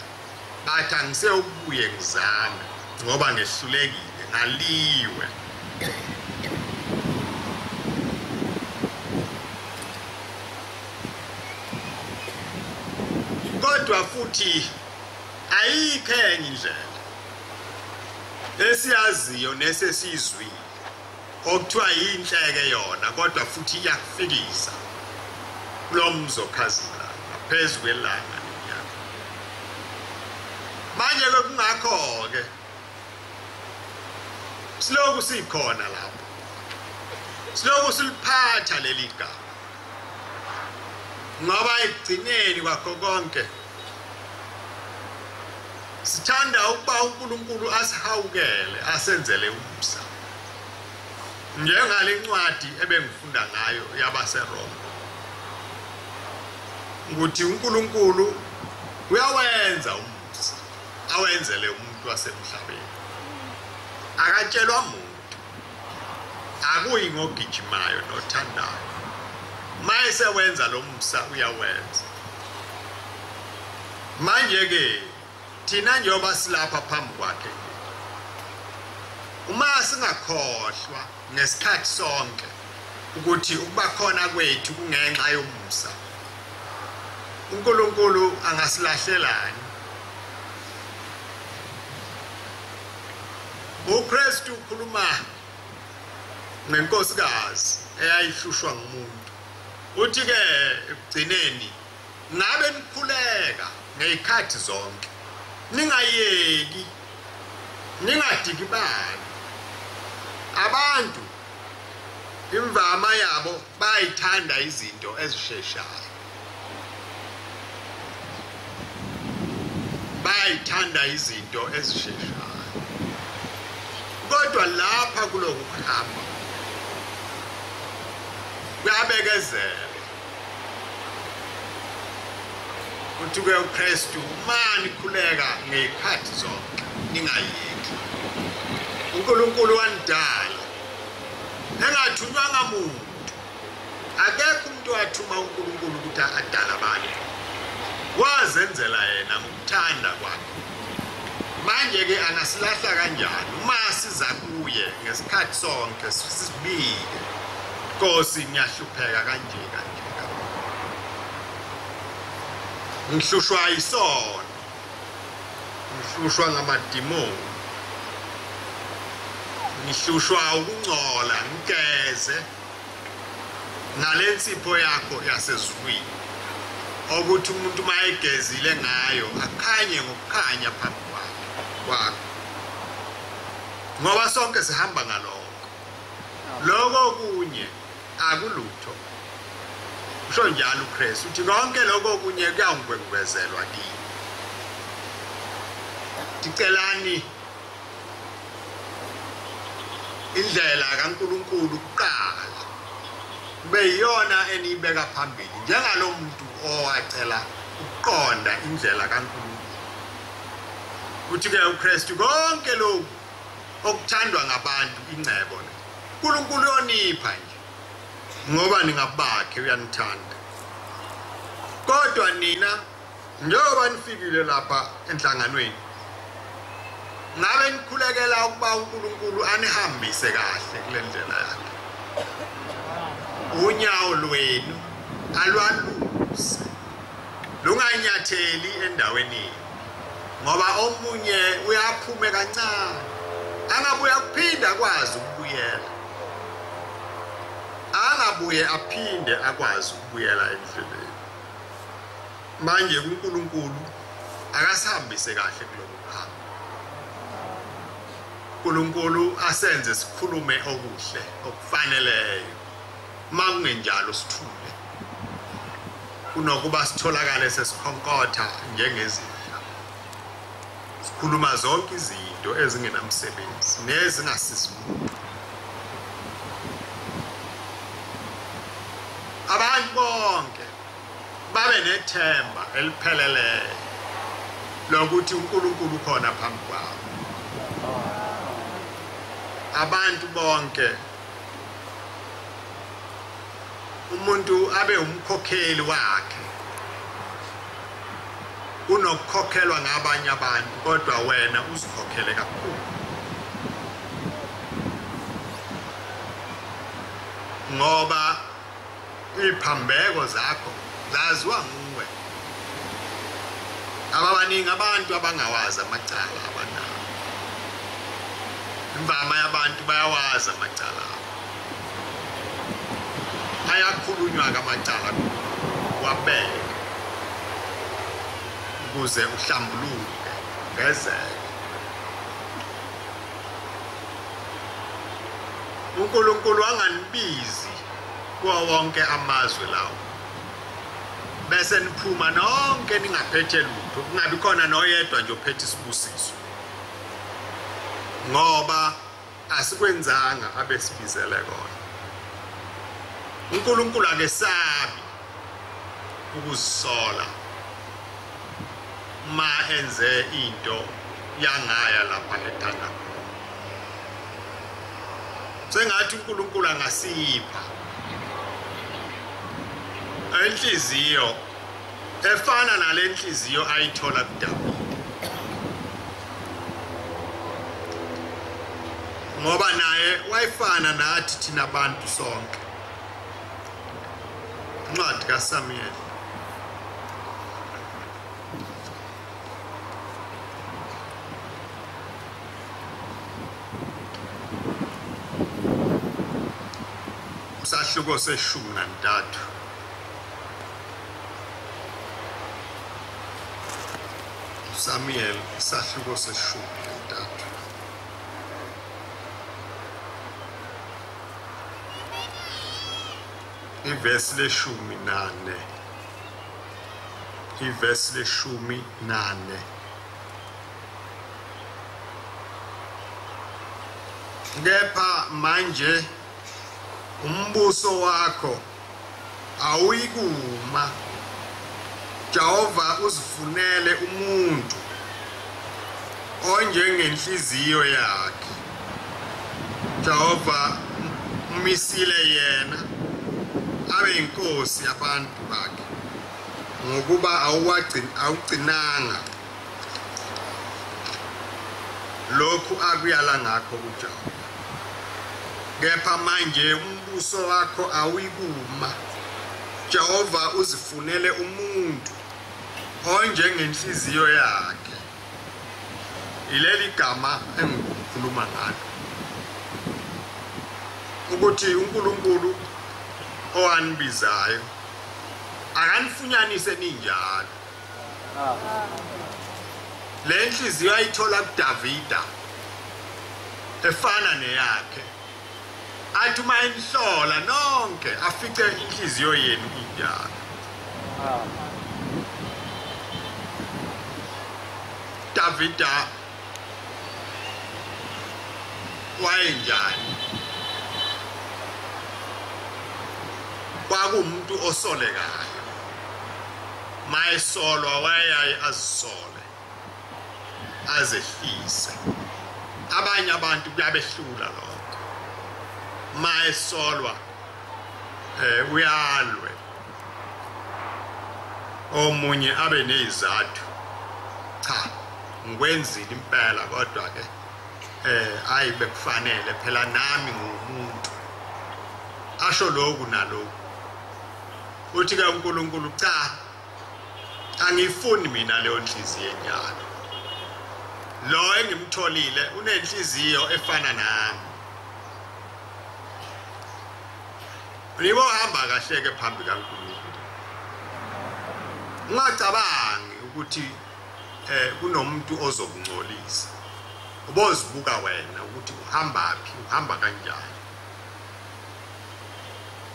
bathi angise ubuye ngizame ngoba ngehlulekile ngaliwe kodwa futhi ayikho enye indlela esiyaziyo nesesizwile okuthiwa yinhleke yona kodwa futhi iyakufikisa kulo mzi okhazimlanga phezulu kwelanga lenyanga manje ke kungakho-ke siloku sikhona lapho siloku siliphatha leli gama ngoba ekugcineni kwakho konke sithanda ukuba uNkulunkulu asihawukele asenzele umsa njengale ncwadi ebengifunda ngayo yabaseRoma ukuthi uNkulunkulu uyawenza umsa awenzele umuntu wasemhlabeni akatshelwa umuntu akuyi ngogijimayo nothandayo mayese wenza lo msa uyawenza manje ke thina njengoba silapha phambi kwakhe uma singakhohlwa ngesikhathi sonke ukuthi ukuba khona kwethu kungenxa yomsa uNkulunkulu angasilahlelani uKristu ukhuluma ngenkosikazi eyayihlushwa ngumuntu uthi ke ekugcineni ngabe nikhuleka ngezikhathi zonke ningayeki ningadikibani abantu imvama yabo bayithanda izinto ezisheshayo bayithanda izinto ezisheshayo kodwa lapha kuloko kuhamba kuyabekezela ukuthi ke uKristu mani khuleka ngezikhathi zonke ningayeki uNkulunkulu wanidala engathunywanga muntu akekho umuntu wathuma uNkulunkulu ukuthi adala abantu wazenzela yena ngokuthanda kwakhe manje ke angasilahla kanjani uma siza kuye ngesikhathi sonke sisibike Nkosi ngiyahlupheka kanje ngihlushwa isono ngihlushwa ngamadimoni ngihlushwa ukungcola ngigeze ngalensipho yakho yasezulwini ukuthi umuntu mayegezile ngayo akhanye ngokukhanya phambi kwakho ngoba sonke sihamba ngalokho kunye akulutho usho njalo uKristu uthi konke lokho kunye kuyangwezelwa kini ticelani indlela kaNkulunkulu kuqala beyiyona enibeka phambili njengalomuntu owacela ukuqonda indlela kaNkulunkulu uthi ke uKristu konke lokho okuthandwa ngabantu ingcebo uNkulunkulu yonipha nje ngoba ningabakhe uyanithanda kodwa nina njengoba nifikile lapha enhlanganweni ngabe nikhulekela ukuba uNkulunkulu anihambise kahle kule ndlela yakhe unyawo lwenu alwaluse lunganyatheli endaweni ngoba omunye uyaphume kancane angabuya kuphinda akwazi ukubuyela angabuye aphinde akwazi ukubuyela endleleni manje uNkulunkulu akasihambise kahle kulolu hambo uNkulunkulu asenze sikhulume okuhle okufaneleyo makungenjalo sithule kunokuba sitholakale sesikhonkotha njengezifo sikhuluma zonke izinto ezingenamsebenzi nezingasizi abantu bonke babe nethemba elipheleleyo lokuthi uNkulunkulu khona phambi kwabo abantu bonke umuntu abe umkhokheli wakhe unokukhokhelwa ngabanye abantu kodwa wena uzikhokhele kakhulu ngoba iphambeko zakho zaziwa nguwe ababaningi abantu abangawazi amacala abanawo imvama yabantu bayawazi amacala ayakhulunywa ngamacala wabeka ukuze uhlambuluke ngezeke uNkulunkulu anganibizi kuwo wonke amazwe lawo bese niphuma nonke ningaphethe lutho kungabi khona noyedwa nje ophethe isibusiso ngoba asikwenzanga abesibizele kona uNkulunkulu akesabi ukuzisola ma enze into yangaya lapha ethanda sengathi uNkulunkulu angasipha enhliziyo efana nalenhliziyo ayithola kuDavide ngoba naye wayifana nathi thina abantu sonke incwadi kaSamuel usahluko seshumi nantathu Samuel isahluko seshumi nantathu ivesi leshumi nane ivesi leshumi nane kepha manje umbuso wakho awuyikuma Jehova uzifunele umuntu onjengenhliziyo yakhe Jehova umisile yena abe inkosi yabantu bakhe ngokuba awugcinanga lokhu akuyala ngakho uJehova kepha manje umbuso wakho awuyikuma Jehova uzifunele umuntu onjengenhliziyo yakhe ileli gama engikhuluma ngalo ukuthi uNkulunkulu owanbizayo akanfunyanise ninjalo le nhliziyo ayithola kuDavida efana neyakhe athi uma enhlola nonke afice inhliziyo yenu injalo Davida wayenjani kwakumuntu osolekayo mayesolwa wayaye azisole azehlise abanye abantu kuyabehlula lokho mayesolwa uyalwe omunye abe nezizathu cha ngikwenzile impela kodwa ke ayibe kufanele phela nami ngumuntu asho lokhu nalokhu uthi ke uNkulunkulu cha angifuni mina leyo nhliziyo enyalo lo engimtholile unenhliziyo efana nami nibo hamba kahle ke phambi kaNkulunkulu ungacabangi ukuthi kunomuntu ozokungcolisa ubozibuka wena ukuthi uhambaphi uhamba kanjani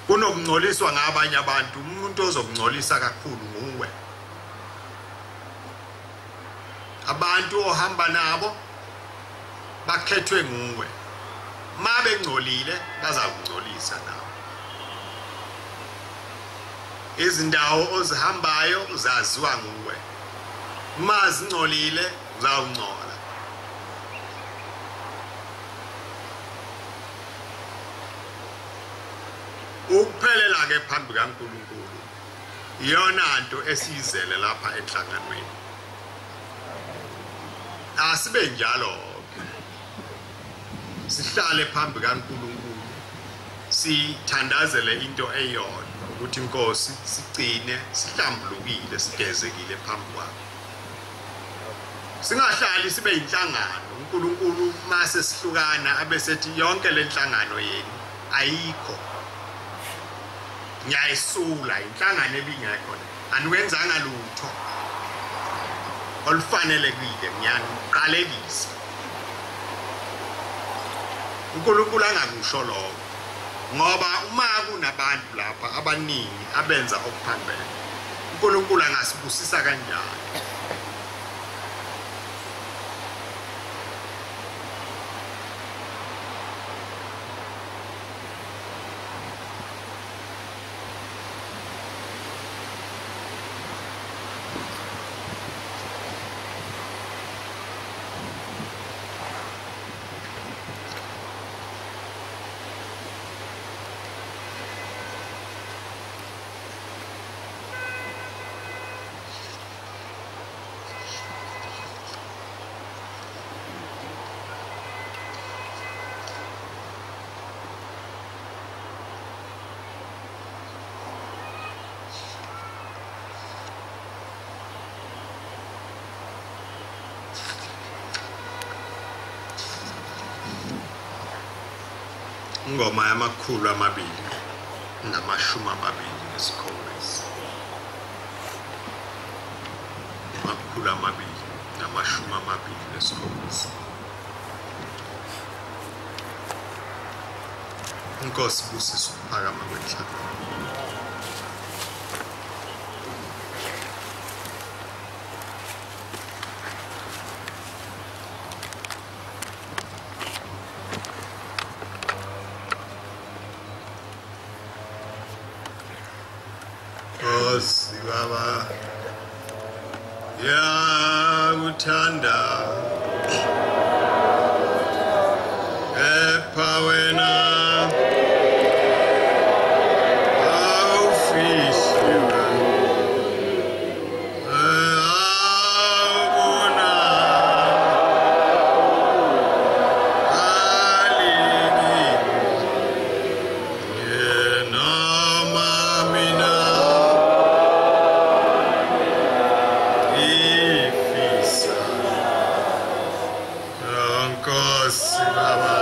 kunokungcoliswa ngabanye abantu umuntu ozokungcolisa kakhulu nguwe abantu ohamba nabo bakhethwe nguwe mabe ngcolile bazakungcolisa nawe izindawo ozihambayo uzaziwa nguwe mazi ngcolile uzawungcola ukuphelela ke phambi kaNkulunkulu iyona nto esizele lapha enhlanganweni asibe njalo sihlale phambi kaNkulunkulu sithandazele into eyodwa ukuthi inkosi sigcine sihlambulukile sigezekile phambi kwakhe singahlali sibe inhlangano uNkulunkulu mase sihlukana abesethi yonke lenhlangano yenu ayikho ngiyayisula inhlangano ebingekho aniwenzanga lutho olufanele kuyike ngiyaqalekisa uNkulunkulu angakusho lokho ngoba uma kunabantu lapha abaningi abenza okuphambene uNkulunkulu angasibusisa kanjani Ngoma yamakhulu amabili namashumi amabili nesikhombisa amakhulu amabili namashumi amabili nesikhombisa Inkosi busisa ukuphakama kwenhlaka Baba ya uthanda epawena awufihliwe awubona alini yena mamina Baba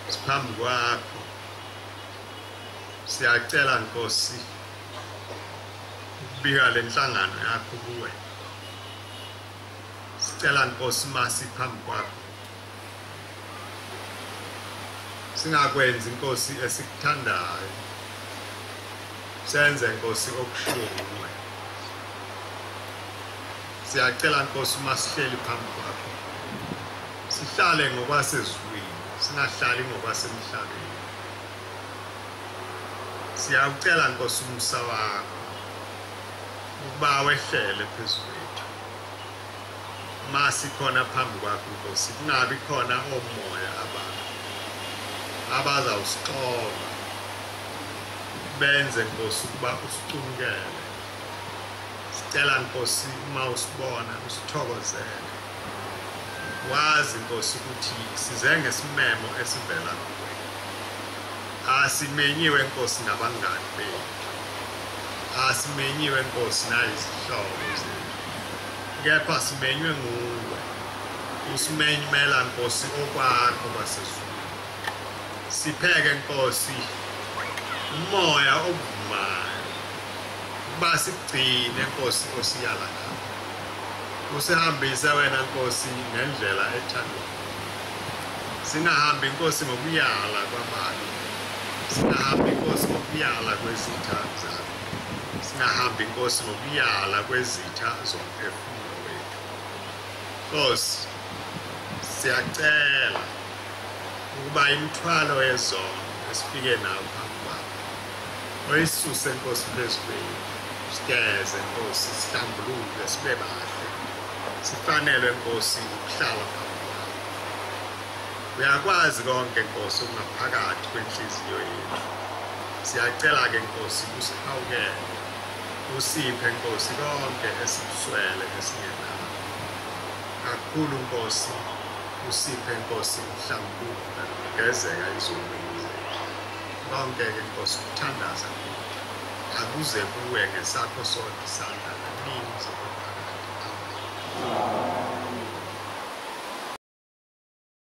Siphambi kwakho siyacela Nkosi ukubika lenhlangano yakho kuwe. Sicela Nkosi masi phambi kwakho singakwenzi Nkosi esikuthandayo, senze Nkosi okushiwo kuwe. Siyacela Nkosi masihleli phambi kwakho, sihlale ngokwasezulwini, singahlali ngokwasemhlabeni. Siyacela Nkosi umsa wakho ukuba wehlele phezu kwethu. Masi khona phambi kwakho Nkosi, kungabi khona omoya abazawusixola benze Nkosi ukuba usicungele. Sicela Nkosi uma usibona usithokozele, wazi Nkosi ukuthi size ngesimemo esivela kuwe. Asimenyiwe Nkosi nabangani bethu, asimenyiwe Nkosi nayizihlobo zethu, kepha simenywe nguwe. Usimenyela Nkosi okwakho kwasezulwini. Sipheke Nkosi umoya ovumayo ukuba sigcine Nkosi osiyala ngayo. Usihambise wena Nkosi ngendlela ethandwayo. Singahambi Nkosi ngokuyala kwabantu, singahambi Nkosi ngokuyala kwezitha zakho, singahambi Nkosi ngokuyala kwezitha zomphefumulo wethu. Nkosi, siyacela ukuba imithwalo yezono esifike nayo phambi kwakho oyisuse Nkosi phezu kwethu. Sigeze Nkosi, sihlambuluke, sibe bahle, sifanelwe Nkosi ukuhlala phambi kwakho. Uyakwazi konke Nkosi okungaphakathi kwenhliziyo yethu. Siyacela-ke Nkosi usihawukele, usiphe Nkosi konke esikuswele esingenakho. Kakhulu Nkosi usiphe Nkosi ukuhlambuluka nokugezeka ezonweni zethu. Konke-ke Nkosi ukuthandaza akuze kuwe ngesakho sodwa isandla kaningi zokuphakade. Amen.